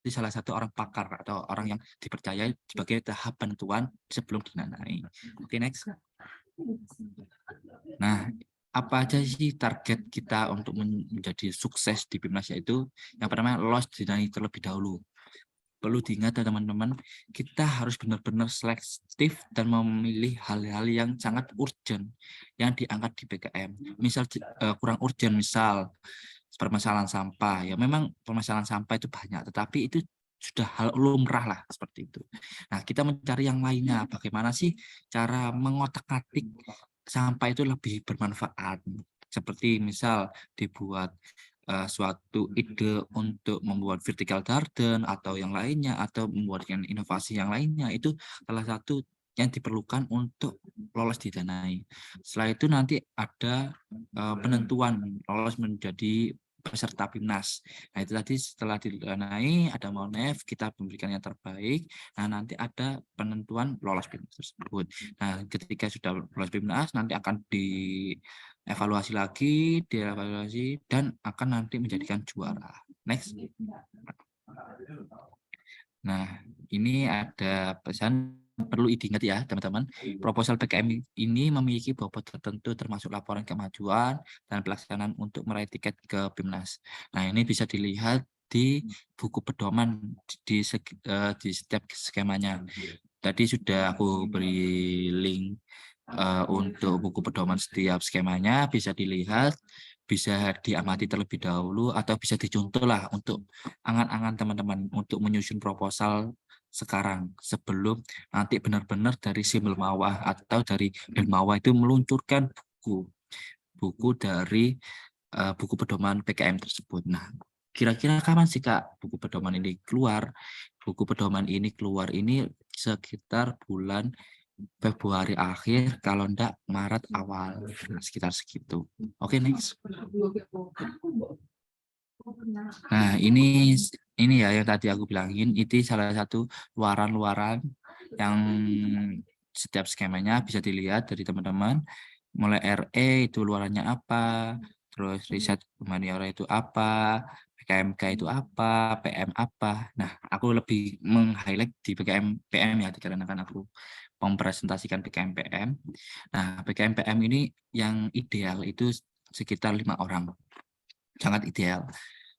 salah satu orang pakar atau orang yang dipercaya sebagai tahap penentuan sebelum dinanai. Oke, next. Nah, apa aja sih target kita untuk menjadi sukses di BIMNAS, yaitu yang pertama lolos dinanai terlebih dahulu. Perlu diingat teman-teman, kita harus benar-benar selektif dan memilih hal-hal yang sangat urgent yang diangkat di PKM. Misal kurang urgent, misal permasalahan sampah, ya memang permasalahan sampah itu banyak, tetapi itu sudah hal lumrah lah, seperti itu. Nah, kita mencari yang lainnya, bagaimana sih cara mengotak-atik sampah itu lebih bermanfaat, seperti misal dibuat suatu ide untuk membuat vertical garden atau yang lainnya, atau membuatkan inovasi yang lainnya, itu salah satu yang diperlukan untuk lolos didanai. Setelah itu nanti ada penentuan lolos menjadi peserta BIMNAS. Nah, itu tadi setelah didanai ada MONEF, kita memberikan yang terbaik. Nah, nanti ada penentuan lolos BIMNAS tersebut. Nah, ketika sudah lolos BIMNAS nanti akan dievaluasi lagi, dan akan nanti menjadikan juara. Next. Nah, ini ada pesan perlu diingat ya teman-teman. Proposal PKM ini memiliki bobot tertentu termasuk laporan kemajuan dan pelaksanaan untuk meraih tiket ke BIMNAS. Nah, ini bisa dilihat di buku pedoman di setiap skemanya. Tadi sudah aku beri link untuk buku pedoman setiap skemanya, bisa dilihat, bisa diamati terlebih dahulu, atau bisa dicontoh lah untuk angan-angan teman-teman untuk menyusun proposal sekarang, sebelum nanti benar-benar dari si Belmawa atau dari Belmawa itu meluncurkan buku dari buku pedoman PKM tersebut. Nah, kira-kira kapan sih Kak buku pedoman ini keluar? Buku pedoman ini keluar ini sekitar bulan Februari akhir, kalau enggak Maret awal, sekitar segitu. Oke, next. Nah, ini ya yang tadi aku bilangin, itu salah satu luaran-luaran yang setiap skemanya bisa dilihat dari teman-teman. Mulai RE itu luarannya apa, terus riset humaniora itu apa, PKMK itu apa, PM apa. Nah, aku lebih meng-highlight di PKM-PM ya, dikarenakan aku mempresentasikan PKM-PM. Nah, PKM-PM ini yang ideal itu sekitar 5 orang. Sangat ideal.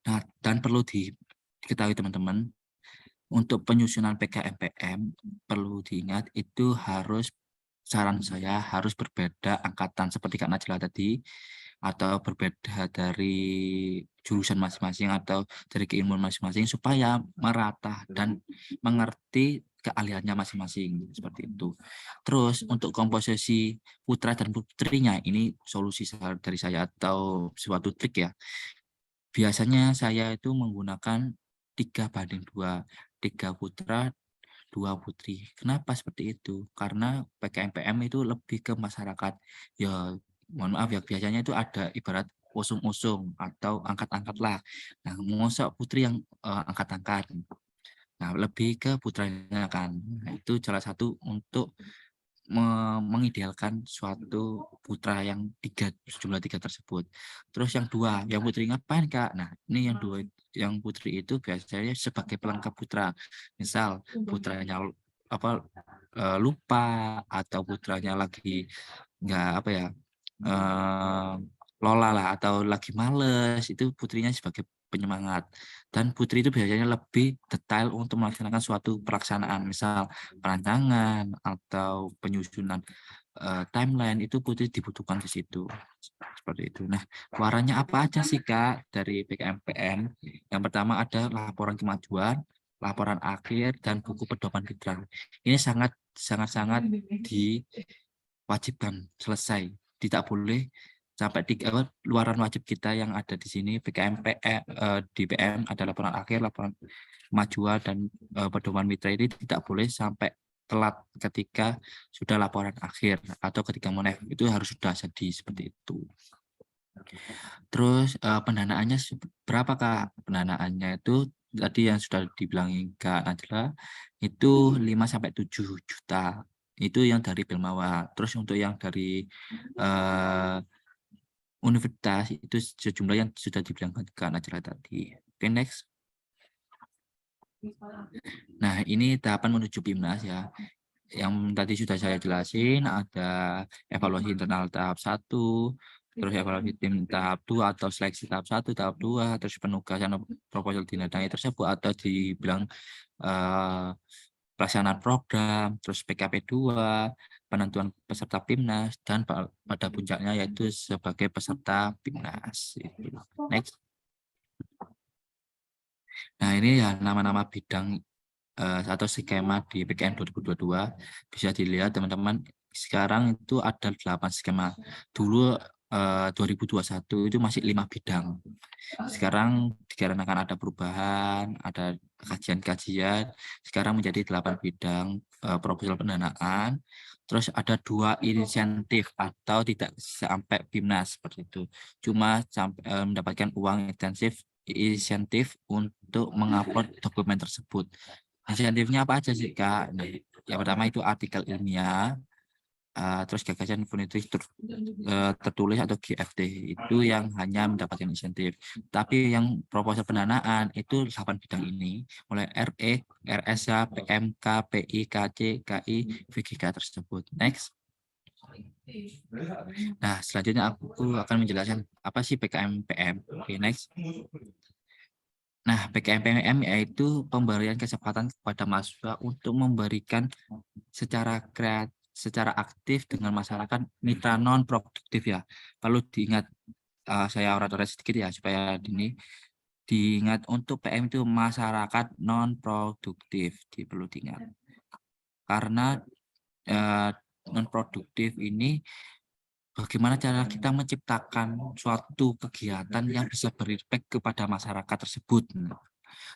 Nah, dan perlu diketahui teman-teman, untuk penyusunan PKM-PM perlu diingat itu harus, saran saya harus berbeda angkatan seperti Kak Najla tadi. atau berbeda dari jurusan masing-masing atau dari keilmuan masing-masing supaya merata dan mengerti keahliannya masing-masing seperti itu. Terus untuk komposisi putra dan putrinya ini solusi dari saya atau suatu trik ya. Biasanya saya itu menggunakan 3:2, 3 putra, 2 putri. Kenapa seperti itu? Karena PKMPM itu lebih ke masyarakat. Ya, mohon maaf ya, biasanya itu ada ibarat usung-usung atau angkat-angkat lah. Nah, mosok putri yang angkat-angkat. Nah, lebih ke putranya kan. Nah, itu salah satu untuk mengidealkan suatu putra yang sejumlah 3 tersebut. Terus yang 2, yang putri ngapain Kak? Nah, ini yang 2, yang putri itu biasanya sebagai pelengkap putra. Misal putranya lupa atau putranya lagi nggak lola lah atau lagi males, itu putrinya sebagai penyemangat. Dan putri itu biasanya lebih detail untuk melaksanakan suatu pelaksanaan, misal perancangan atau penyusunan timeline, itu putri dibutuhkan di situ. Seperti itu. Nah, warnanya apa aja sih Kak dari PKMPM? Yang pertama ada laporan kemajuan, laporan akhir, dan buku pedoman mitra. Ini sangat diwajibkan selesai. Tidak boleh sampai luaran wajib kita yang ada di sini di PM ada laporan akhir, laporan kemajuan, dan pedoman mitra ini tidak boleh sampai telat ketika sudah laporan akhir atau ketika monef, itu harus sudah jadi seperti itu. Terus pendanaannya berapa Kak? Pendanaannya itu tadi yang sudah dibilangin Kak Najla itu 5-7 juta. Itu yang dari Belmawa. Terus untuk yang dari universitas itu sejumlah yang sudah dibilangkan Kak Najla tadi. Oke, next. Nah, ini tahapan menuju PIMNAS ya. Yang tadi sudah saya jelasin, ada evaluasi internal tahap 1, terus evaluasi tim tahap 2 atau seleksi tahap 1, tahap 2, terus penugasan proposal dinadai tersebut atau dibilang pelaksanaan program, terus PKP 2, penentuan peserta PIMNAS, dan pada puncaknya yaitu sebagai peserta PIMNAS. Next. Nah, ini ya nama-nama bidang atau skema di PKN 2022 bisa dilihat teman-teman. Sekarang itu ada 8 skema. Dulu 2021 itu masih 5 bidang. Sekarang dikarenakan ada perubahan, ada kajian-kajian, sekarang menjadi 8 bidang proposal pendanaan. Terus ada 2 insentif atau tidak sampai PIMNAS seperti itu. Cuma mendapatkan uang insentif untuk mengupload dokumen tersebut. Insentifnya apa aja sih Kak? Nah, yang pertama itu artikel ilmiah, terus gagasan definitif tertulis atau GFT, itu yang hanya mendapatkan insentif. Tapi yang proposal pendanaan itu 8 bidang ini, mulai RE, RSA, PMK, PI, KC, KI, VGK tersebut. Next. Nah, selanjutnya aku akan menjelaskan apa sih PKMPM. Oke, next. Nah, PKMPM yaitu pemberian kesempatan kepada mahasiswa untuk memberikan secara aktif dengan masyarakat mitra non produktif ya. Perlu diingat, saya oratornya sedikit ya supaya diingat, untuk PM itu masyarakat non produktif, perlu diingat. Karena non produktif ini bagaimana cara kita menciptakan suatu kegiatan yang bisa berimpact kepada masyarakat tersebut.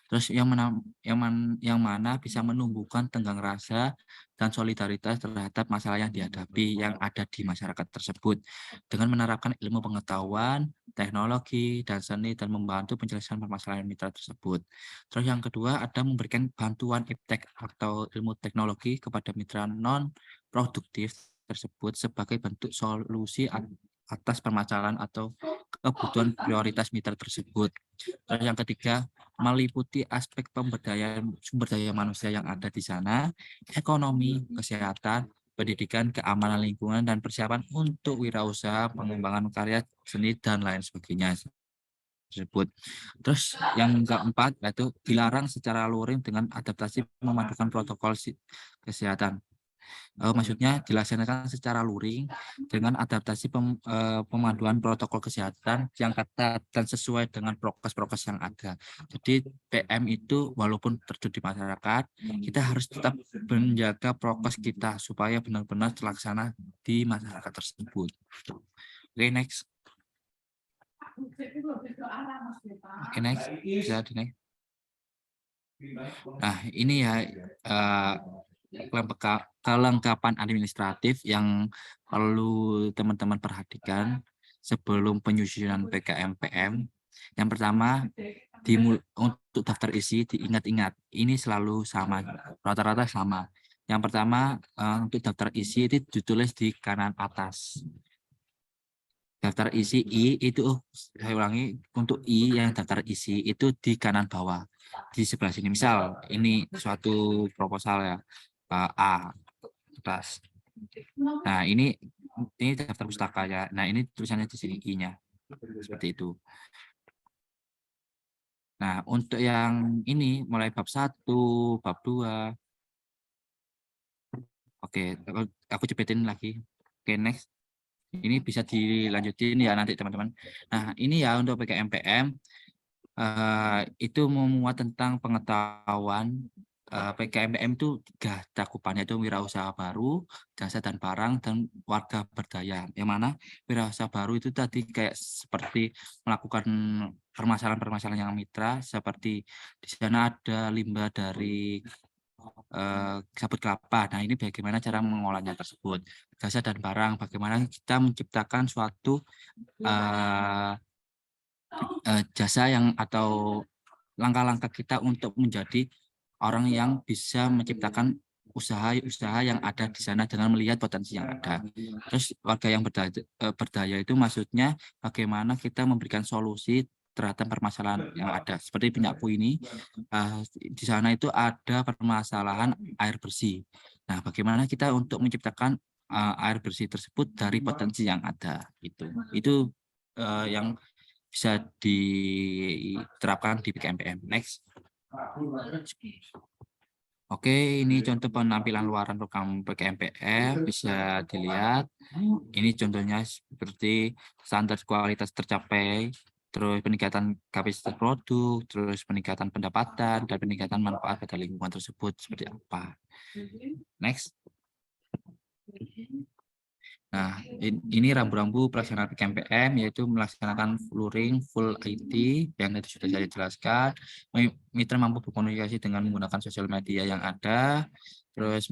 Terus yang mana bisa menumbuhkan tenggang rasa dan solidaritas terhadap masalah yang dihadapi yang ada di masyarakat tersebut dengan menerapkan ilmu pengetahuan, teknologi, dan seni dan membantu penyelesaian permasalahan mitra tersebut. Terus yang kedua ada memberikan bantuan iptek atau ilmu teknologi kepada mitra non produktif tersebut sebagai bentuk solusi atas permasalahan atau kebutuhan prioritas mitra tersebut. Terus yang ketiga, meliputi aspek pemberdayaan sumber daya manusia yang ada di sana, ekonomi, kesehatan, pendidikan, keamanan lingkungan, dan persiapan untuk wirausaha, pengembangan karya seni, dan lain sebagainya tersebut. Terus yang keempat yaitu dilarang secara luring dengan adaptasi memadukan protokol kesehatan. Maksudnya dilaksanakan secara luring dengan adaptasi pemanduan protokol kesehatan yang ketat dan sesuai dengan prokes-prokes yang ada. Jadi PM itu walaupun terjun di masyarakat, kita harus tetap menjaga prokes kita supaya benar-benar terlaksana di masyarakat tersebut. Oke, next. Oke, next. Bisa di next. Nah, ini ya kelengkapan administratif yang perlu teman-teman perhatikan sebelum penyusunan PKM-PM. Yang pertama, untuk daftar isi diingat-ingat, ini selalu sama, rata-rata sama. Yang pertama, untuk daftar isi itu ditulis di kanan atas. Daftar isi I itu, saya ulangi, untuk I yang daftar isi itu di kanan bawah. Di sebelah sini, misal ini suatu proposal ya, A, atas. Nah, ini daftar pustaka ya. Nah, ini tulisannya di sini I-nya. Seperti itu. Nah, untuk yang ini mulai bab 1, bab 2. Oke, aku cepetin lagi. Oke, next. Ini bisa dilanjutin ya nanti teman-teman. Nah, ini ya untuk PKM-PM itu memuat tentang pengetahuan PKM-PM itu 3 cakupannya, itu wirausaha baru, jasa dan barang, dan warga berdaya. Yang mana wirausaha baru itu tadi kayak seperti melakukan permasalahan-permasalahan yang mitra, seperti di sana ada limbah dari sabut kelapa. Nah, ini bagaimana cara mengolahnya tersebut. Jasa dan barang, bagaimana kita menciptakan suatu jasa yang atau langkah-langkah kita untuk menjadi orang yang bisa menciptakan usaha-usaha yang ada di sana dengan melihat potensi yang ada. Terus warga yang berdaya itu maksudnya bagaimana kita memberikan solusi terhadap permasalahan yang ada. Seperti Penyapu ini, di sana itu ada permasalahan air bersih. Nah, bagaimana kita untuk menciptakan air bersih tersebut dari potensi yang ada. Itu yang bisa diterapkan di PKM-PM. Next. Oke, ini contoh penampilan luaran program PKM-PM, bisa dilihat. Ini contohnya seperti standar kualitas tercapai, terus peningkatan kapasitas produk, terus peningkatan pendapatan, dan peningkatan manfaat pada lingkungan tersebut seperti apa. Next. Nah, ini rambu-rambu pelaksanaan PKM-PM, yaitu melaksanakan luring full IT yang tadi sudah saya jelaskan. Mitra mampu berkomunikasi dengan menggunakan sosial media yang ada. Terus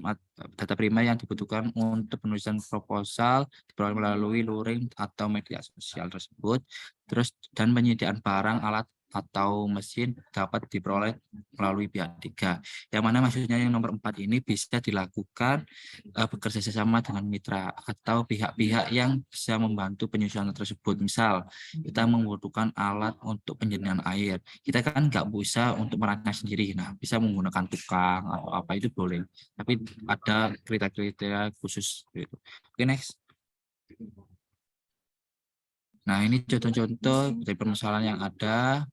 data primer yang dibutuhkan untuk penulisan proposal diperoleh melalui luring atau media sosial tersebut. Terus dan penyediaan barang, alat atau mesin dapat diperoleh melalui pihak 3. Yang mana maksudnya yang nomor 4 ini bisa dilakukan bekerja sama dengan mitra atau pihak-pihak yang bisa membantu penyusunan tersebut. Misal, kita membutuhkan alat untuk penjernihan air. Kita kan nggak bisa untuk merancang sendiri. Nah, bisa menggunakan tukang atau apa itu boleh. Tapi ada kriteria-kriteria khusus. Gitu. Oke, next. Nah, ini contoh-contoh dari permasalahan yang ada.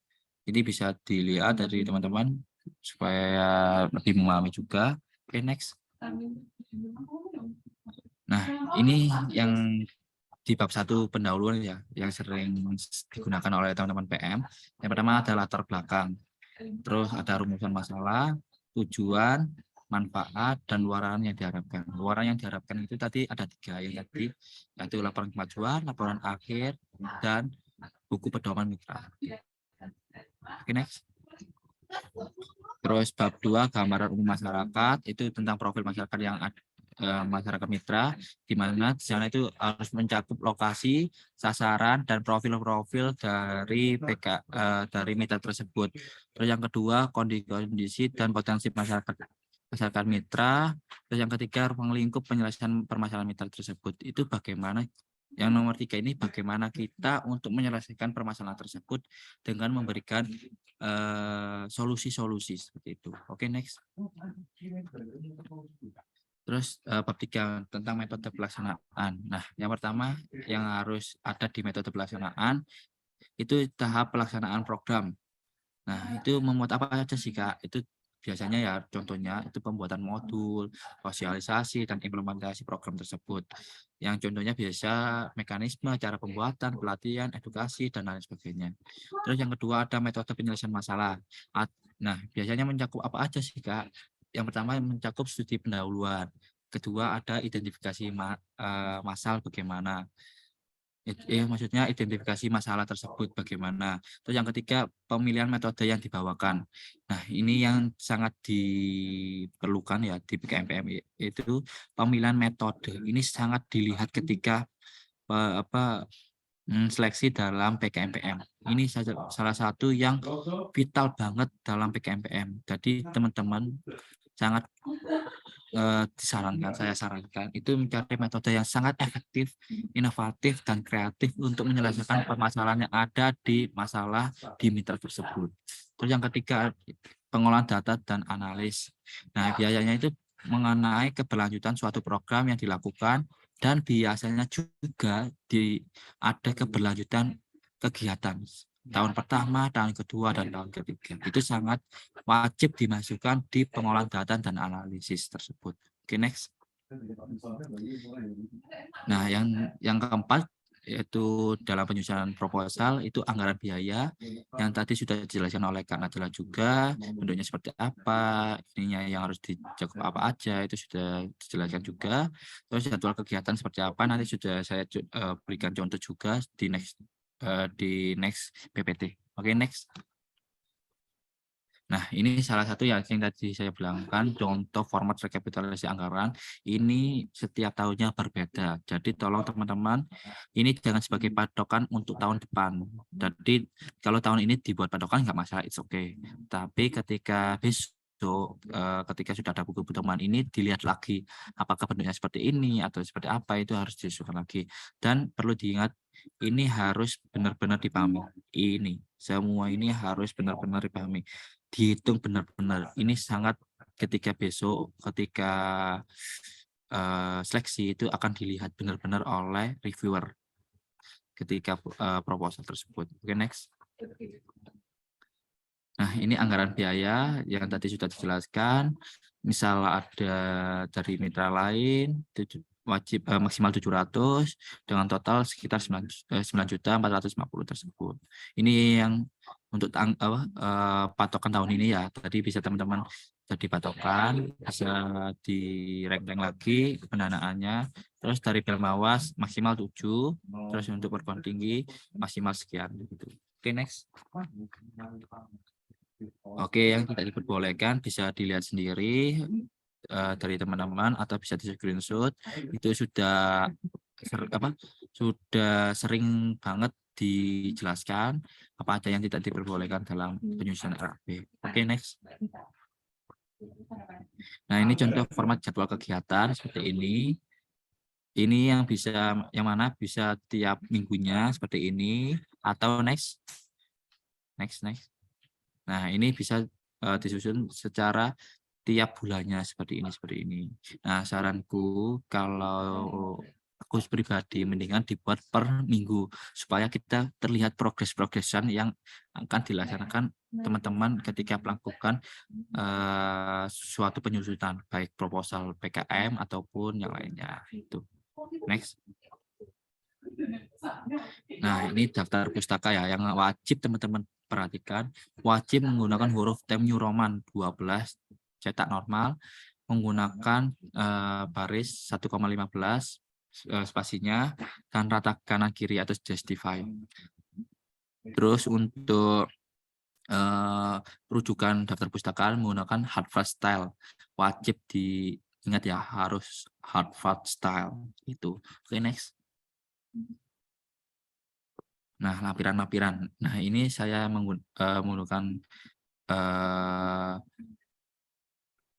Ini bisa dilihat dari teman-teman supaya lebih memahami juga. Oke, next. Nah, ini yang di bab 1 pendahuluan ya, yang sering digunakan oleh teman-teman PM. Yang pertama adalah latar belakang. Terus ada rumusan masalah, tujuan, manfaat, dan luaran yang diharapkan. Luaran yang diharapkan itu tadi ada 3 yang tadi, yaitu laporan kemajuan, laporan akhir, dan buku pedoman mitra. Oke, next. Terus bab 2 gambaran umum masyarakat, itu tentang profil masyarakat yang ada, masyarakat mitra, di mana di sana itu harus mencakup lokasi, sasaran, dan profil-profil dari dari mitra tersebut. Terus yang kedua kondisi dan potensi masyarakat mitra. Terus yang ketiga ruang lingkup penyelesaian permasalahan mitra tersebut. Itu bagaimana. Yang nomor 3 ini bagaimana kita untuk menyelesaikan permasalahan tersebut dengan memberikan solusi-solusi seperti itu. Oke, next. Terus bab 3 tentang metode pelaksanaan. Nah, yang pertama yang harus ada di metode pelaksanaan itu tahap pelaksanaan program. Nah, itu memuat apa saja sih, Kak? Itu biasanya ya contohnya itu pembuatan modul, sosialisasi, dan implementasi program tersebut. Yang contohnya biasa mekanisme, cara pembuatan, pelatihan, edukasi, dan lain sebagainya. Terus yang kedua ada metode penyelesaian masalah. Nah, biasanya mencakup apa aja sih, Kak? Yang pertama mencakup studi pendahuluan. Kedua ada identifikasi masalah bagaimana. Maksudnya identifikasi masalah tersebut bagaimana. Terus yang ketiga, pemilihan metode yang dibawakan. Nah, ini yang sangat diperlukan ya di PKMPM itu pemilihan metode. Ini sangat dilihat ketika seleksi dalam PKMPM. Ini salah satu yang vital banget dalam PKMPM. Jadi teman-teman sangat saya sarankan itu mencari metode yang sangat efektif, inovatif, dan kreatif untuk menyelesaikan permasalahan yang ada di mitra tersebut. Terus yang ketiga, pengolahan data dan analis. Nah, biasanya itu mengenai keberlanjutan suatu program yang dilakukan dan biasanya juga ada keberlanjutan kegiatan tahun pertama, tahun kedua, dan tahun ketiga. Itu sangat wajib dimasukkan di pengolahan data dan analisis tersebut. Oke, next. Nah, yang keempat yaitu dalam penyusunan proposal itu anggaran biaya yang tadi sudah dijelaskan oleh Kak Nadila juga, bentuknya seperti apa, ininya yang harus dicakup apa aja itu sudah dijelaskan juga. Terus jadwal kegiatan seperti apa nanti sudah saya berikan contoh juga di next PPT. Oke, next. Nah, ini salah satu yang tadi saya bilangkan, contoh format rekapitulasi anggaran, ini setiap tahunnya berbeda. Jadi tolong teman-teman, ini jangan sebagai patokan untuk tahun depan. Jadi kalau tahun ini dibuat patokan nggak masalah, it's okay. Tapi ketika besok, ketika sudah ada buku teman ini, dilihat lagi apakah bentuknya seperti ini atau seperti apa, itu harus disesuaikan lagi. Dan perlu diingat, ini harus benar-benar dipahami. Semua ini harus benar-benar dipahami. Dihitung benar-benar. Ini sangat ketika besok, ketika seleksi itu akan dilihat benar-benar oleh reviewer ketika proposal tersebut. Oke, next. Nah, ini anggaran biaya yang tadi sudah dijelaskan. Misal ada dari mitra lain, wajib maksimal 700 dengan total sekitar 9.450.000 tersebut. Ini yang untuk patokan tahun ini ya. Tadi bisa teman-teman jadi patokan, bisa di-rank lagi pendanaannya. Terus dari Belmawas maksimal 7, terus untuk perguruan tinggi maksimal sekian gitu. Oke, next. Oke, yang tidak diperbolehkan bisa dilihat sendiri dari teman-teman atau bisa di screenshot. Itu sudah sering banget dijelaskan apa aja yang tidak diperbolehkan dalam penyusunan RAP. Oke, next. Nah, ini contoh format jadwal kegiatan seperti ini. Ini yang mana bisa tiap minggunya seperti ini atau next. Nah, ini bisa disusun secara tiap bulannya seperti ini. Nah, saranku kalau aku pribadi mendingan dibuat per minggu supaya kita terlihat progres-progresan yang akan dilaksanakan teman-teman ketika melakukan suatu penyusunan baik proposal PKM ataupun yang lainnya. Itu. Next. Nah, ini daftar pustaka ya yang wajib teman-teman perhatikan, wajib menggunakan huruf Times New Roman 12 cetak normal, menggunakan baris 1,15 spasinya dan rata kanan kiri atau justify. Terus untuk rujukan daftar pustaka menggunakan Harvard style, wajib diingat ya, harus Harvard style itu. Oke, next. Nah, lampiran-lampiran. Nah, ini saya menggunakan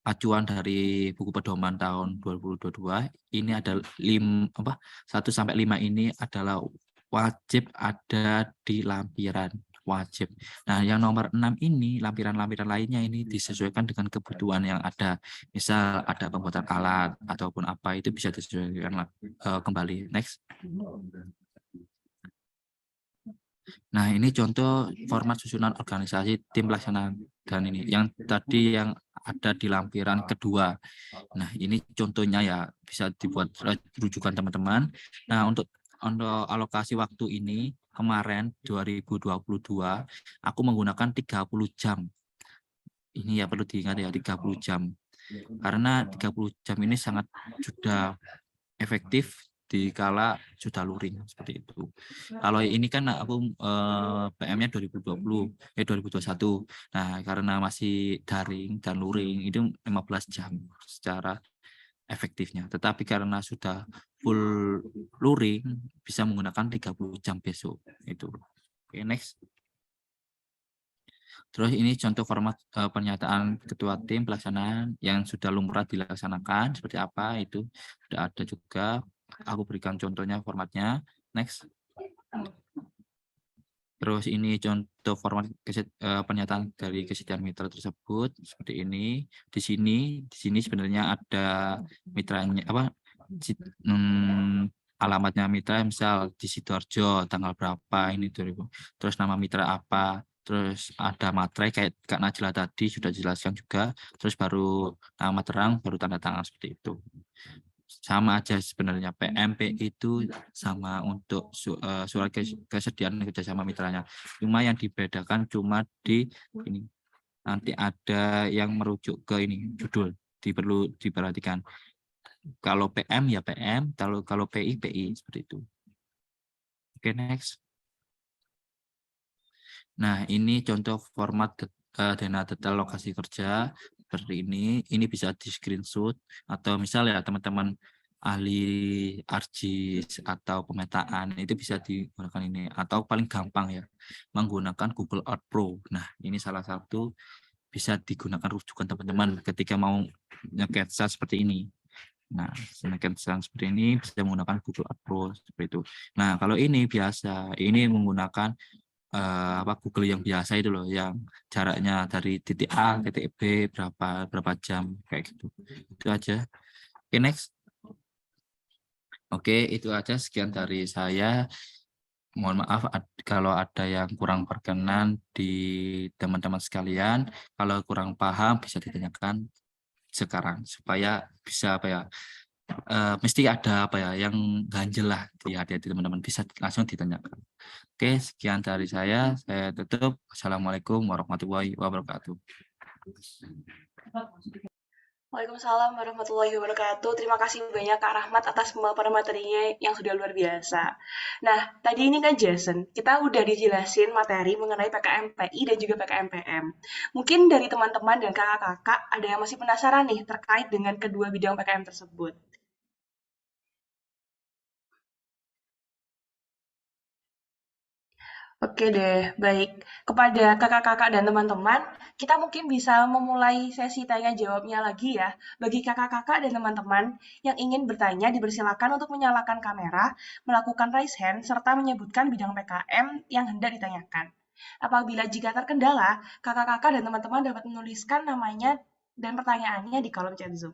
acuan dari buku pedoman tahun 2022. Ini ada 1-5 ini adalah wajib ada di lampiran, wajib. Nah, yang nomor 6 ini lampiran-lampiran lainnya ini disesuaikan dengan kebutuhan yang ada. Misal ada pembuatan alat ataupun apa, itu bisa disesuaikan kembali. Next. Nah, ini contoh format susunan organisasi tim pelaksana dan ini yang tadi yang ada di lampiran kedua. Nah, ini contohnya ya, bisa dibuat rujukan teman-teman. Nah, untuk alokasi waktu ini kemarin 2022 aku menggunakan 30 jam. Ini ya perlu diingat ya, 30 jam. Karena 30 jam ini sangat sudah efektif dikala sudah luring seperti itu. Kalau ini kan aku PM-nya 2021. Nah, karena masih daring dan luring itu 15 jam secara efektifnya. Tetapi karena sudah full luring bisa menggunakan 30 jam besok itu. Oke, next. Terus ini contoh format pernyataan ketua tim pelaksanaan yang sudah lumrah dilaksanakan seperti apa itu sudah ada juga. Aku berikan contohnya formatnya. Next. Terus ini contoh format pernyataan dari kesediaan mitra tersebut seperti ini. Di sini sebenarnya ada mitranya alamatnya mitra, misal di Sidoarjo tanggal berapa ini 2000. Terus nama mitra apa? Terus ada materai kayak Kak Najla tadi sudah dijelaskan juga. Terus baru nama terang, baru tanda tangan seperti itu. Sama aja sebenarnya, PMP itu sama untuk surat kesediaan kerjasama mitranya. Cuma yang dibedakan cuma di ini. Nanti ada yang merujuk ke ini judul, perlu diperhatikan. Kalau PM ya PM, kalau PI seperti itu. Oke, next. Nah, ini contoh format dana detail lokasi kerja seperti ini. Ini bisa di screenshot atau misalnya teman-teman ahli ArcGIS atau pemetaan itu bisa digunakan ini, atau paling gampang ya menggunakan Google Earth Pro. Nah, ini salah satu bisa digunakan rujukan teman-teman ketika mau nge-captcha seperti ini. Nah, sketsa seperti ini bisa menggunakan Google Earth Pro seperti itu. Nah, kalau ini biasa, ini menggunakan Google yang biasa itu loh, yang jaraknya dari titik A ke titik B berapa jam kayak gitu. Itu aja. Oke, next. Oke, itu aja sekian dari saya. Mohon maaf kalau ada yang kurang berkenan di teman-teman sekalian. Kalau kurang paham bisa ditanyakan sekarang supaya bisa mesti ada yang ganjel lah di hati teman-teman, bisa langsung ditanyakan. Oke, sekian dari saya tutup. Assalamualaikum warahmatullahi wabarakatuh. Waalaikumsalam warahmatullahi wabarakatuh. Terima kasih banyak Kak Rahmat atas pemaparan materinya yang sudah luar biasa. Nah, tadi ini kan Jason, kita udah dijelasin materi mengenai PKMPI dan juga PKMPM. Mungkin dari teman-teman dan kakak-kakak ada yang masih penasaran nih terkait dengan kedua bidang PKM tersebut. Oke deh, baik. Kepada kakak-kakak dan teman-teman, kita mungkin bisa memulai sesi tanya jawabnya lagi ya. Bagi kakak-kakak dan teman-teman yang ingin bertanya, dipersilakan untuk menyalakan kamera, melakukan raise hand, serta menyebutkan bidang PKM yang hendak ditanyakan. Apabila jika terkendala, kakak-kakak dan teman-teman dapat menuliskan namanya dan pertanyaannya di kolom chat Zoom.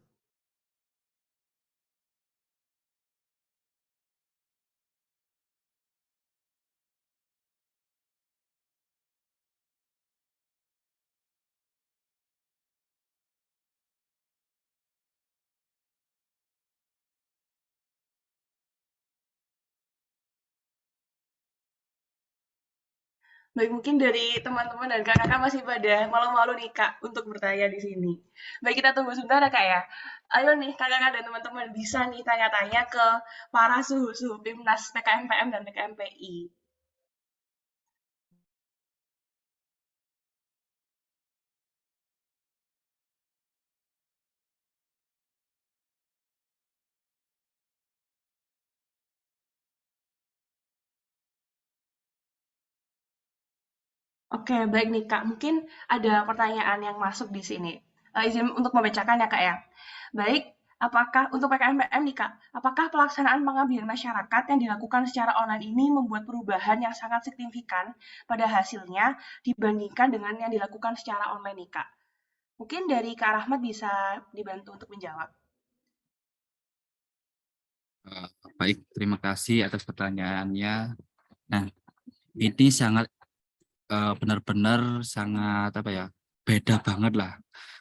Baik, mungkin dari teman-teman dan kakak-kakak masih pada malu-malu nih Kak untuk bertanya di sini. Baik, kita tunggu sebentar ya Kak ya. Ayo nih kakak-kakak dan teman-teman bisa nih tanya-tanya ke para suhu-suhu Pimnas PKMPM dan PKMPI. Oke, baik nih Kak. Mungkin ada pertanyaan yang masuk di sini. Izin untuk membacakan ya Kak ya. Baik, apakah untuk PKMPM nih Kak, apakah pelaksanaan pengabdian masyarakat yang dilakukan secara online ini membuat perubahan yang sangat signifikan pada hasilnya dibandingkan dengan yang dilakukan secara online nih Kak? Mungkin dari Kak Rahmat bisa dibantu untuk menjawab. Baik, terima kasih atas pertanyaannya. Nah, ini sangat benar-benar sangat beda banget lah.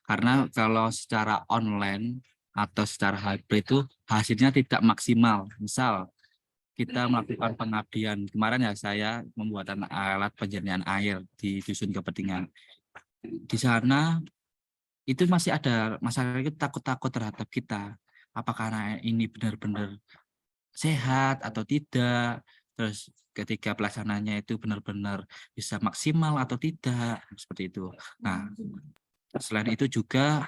Karena kalau secara online atau secara hybrid itu hasilnya tidak maksimal. Misal kita melakukan pengabdian. Kemarin ya saya membuatan alat penjernihan air di Dusun Kepentingan. Di sana itu masih ada masyarakat itu takut-takut terhadap kita. Apakah ini benar-benar sehat atau tidak? Terus ketika pelaksananya itu benar-benar bisa maksimal atau tidak, seperti itu. Nah, selain itu juga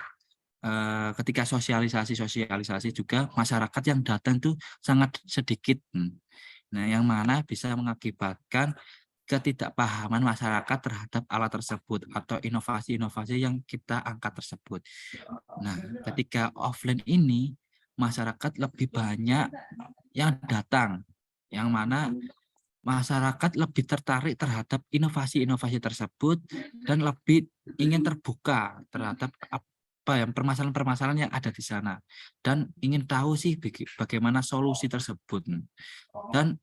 ketika sosialisasi juga masyarakat yang datang itu sangat sedikit. Nah, yang mana bisa mengakibatkan ketidakpahaman masyarakat terhadap alat tersebut atau inovasi-inovasi yang kita angkat tersebut. Nah, ketika offline ini masyarakat lebih banyak yang datang, yang mana masyarakat lebih tertarik terhadap inovasi-inovasi tersebut dan lebih ingin terbuka terhadap permasalahan-permasalahan yang ada di sana dan ingin tahu sih bagaimana solusi tersebut. Dan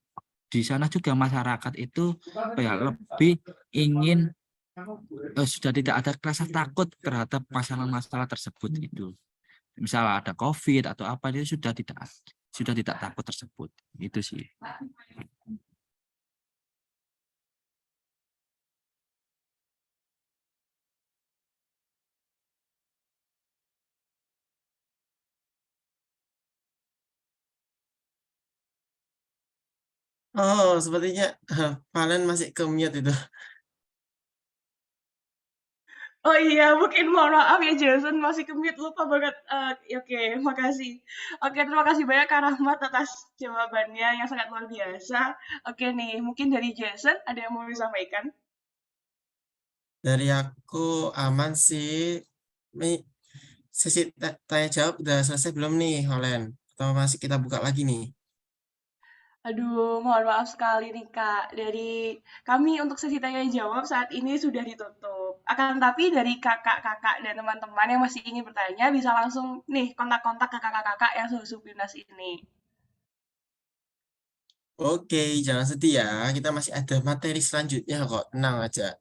di sana juga masyarakat itu lebih ingin sudah tidak ada rasa takut terhadap masalah-masalah tersebut itu. Misal ada COVID atau apa, itu sudah tidak takut tersebut. Itu sih. Oh, sepertinya Valen masih ke mute itu. Oh iya, mungkin mohon maaf ya Jason, masih ke-mute, lupa banget. Oke, makasih. Oke, terima kasih banyak Kak Rahmat atas jawabannya yang sangat luar biasa. Oke nih, mungkin dari Jason ada yang mau disampaikan? Dari aku aman sih. Sesi tanya jawab udah selesai belum nih, Holen? Atau masih kita buka lagi nih? Aduh, mohon maaf sekali nih Kak. Dari kami untuk sesi tanya jawab saat ini sudah ditutup. Akan tapi dari kakak-kakak dan teman-teman yang masih ingin bertanya bisa langsung nih kontak-kontak ke kakak-kakak yang sudah Bimnas ini. Oke, jangan sedih ya. Kita masih ada materi selanjutnya kok. Tenang aja.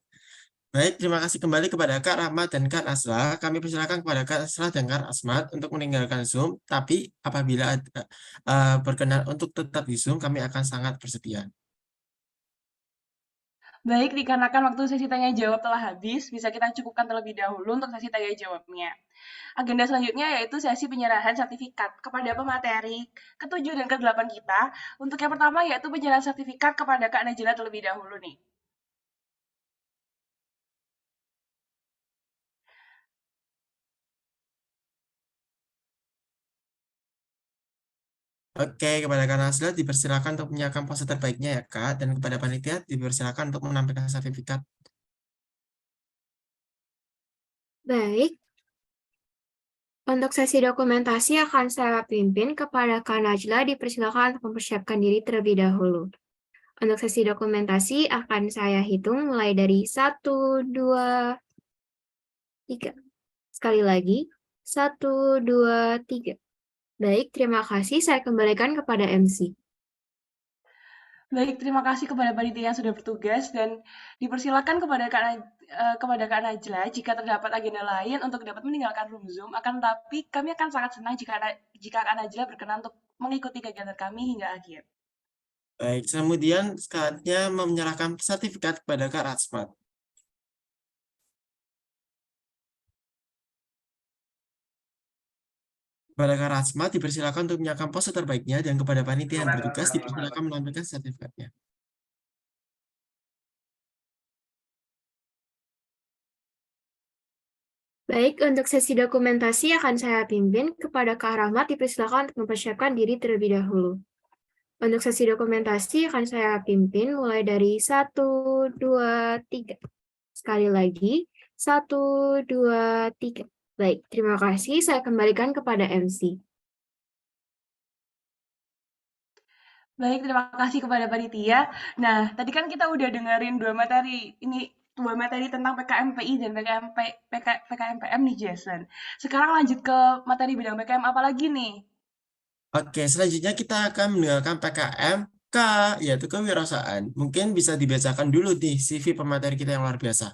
Baik, terima kasih kembali kepada Kak Rahmat dan Kak Asla. Kami persilakan kepada Kak Asla dan Kak Asmat untuk meninggalkan Zoom. Tapi apabila ada berkenan untuk tetap di Zoom, kami akan sangat bersedia. Baik, dikarenakan waktu sesi tanya jawab telah habis, bisa kita cukupkan terlebih dahulu untuk sesi tanya jawabnya. Agenda selanjutnya yaitu sesi penyerahan sertifikat kepada pemateri ke-7 dan ke-8 kita. Untuk yang pertama yaitu penyerahan sertifikat kepada Kak Najila terlebih dahulu nih. Oke, kepada Kak Nasla dipersilakan untuk menyiapkan pose terbaiknya ya Kak, dan kepada panitia dipersilakan untuk menampilkan sertifikat. Baik, untuk sesi dokumentasi akan saya pimpin kepada Kak Najla, dipersilakan untuk mempersiapkan diri terlebih dahulu. Untuk sesi dokumentasi akan saya hitung mulai dari 1, 2, 3. Sekali lagi, 1, 2, 3. Baik, terima kasih. Saya kembalikan kepada MC. Baik, terima kasih kepada panitia yang sudah bertugas dan dipersilakan kepada Kak Najla jika terdapat agenda lain untuk dapat meninggalkan room Zoom. Akan tetapi kami akan sangat senang jika Kak Najla berkenan untuk mengikuti kegiatan kami hingga akhir. Baik, kemudian saatnya menyerahkan sertifikat kepada Kak Rasmat. Kepada Kak Rasmat dipersilakan untuk menyiapkan pose terbaiknya dan kepada panitia yang bertugas dipersilakan menampilkan sertifikatnya. Baik, untuk sesi dokumentasi akan saya pimpin kepada Kak Rahmat, dipersilakan untuk mempersiapkan diri terlebih dahulu. Untuk sesi dokumentasi akan saya pimpin mulai dari 1, 2, 3. Sekali lagi, 1, 2, 3. Baik, terima kasih. Saya kembalikan kepada MC. Baik, terima kasih kepada panitia. Nah, tadi kan kita udah dengerin dua materi tentang PKMPI dan PKMPM nih, Jason. Sekarang lanjut ke materi bidang PKM apa lagi nih? Oke, selanjutnya kita akan mendengarkan PKMK, yaitu kewirausahaan. Mungkin bisa dibacakan dulu nih CV pemateri kita yang luar biasa.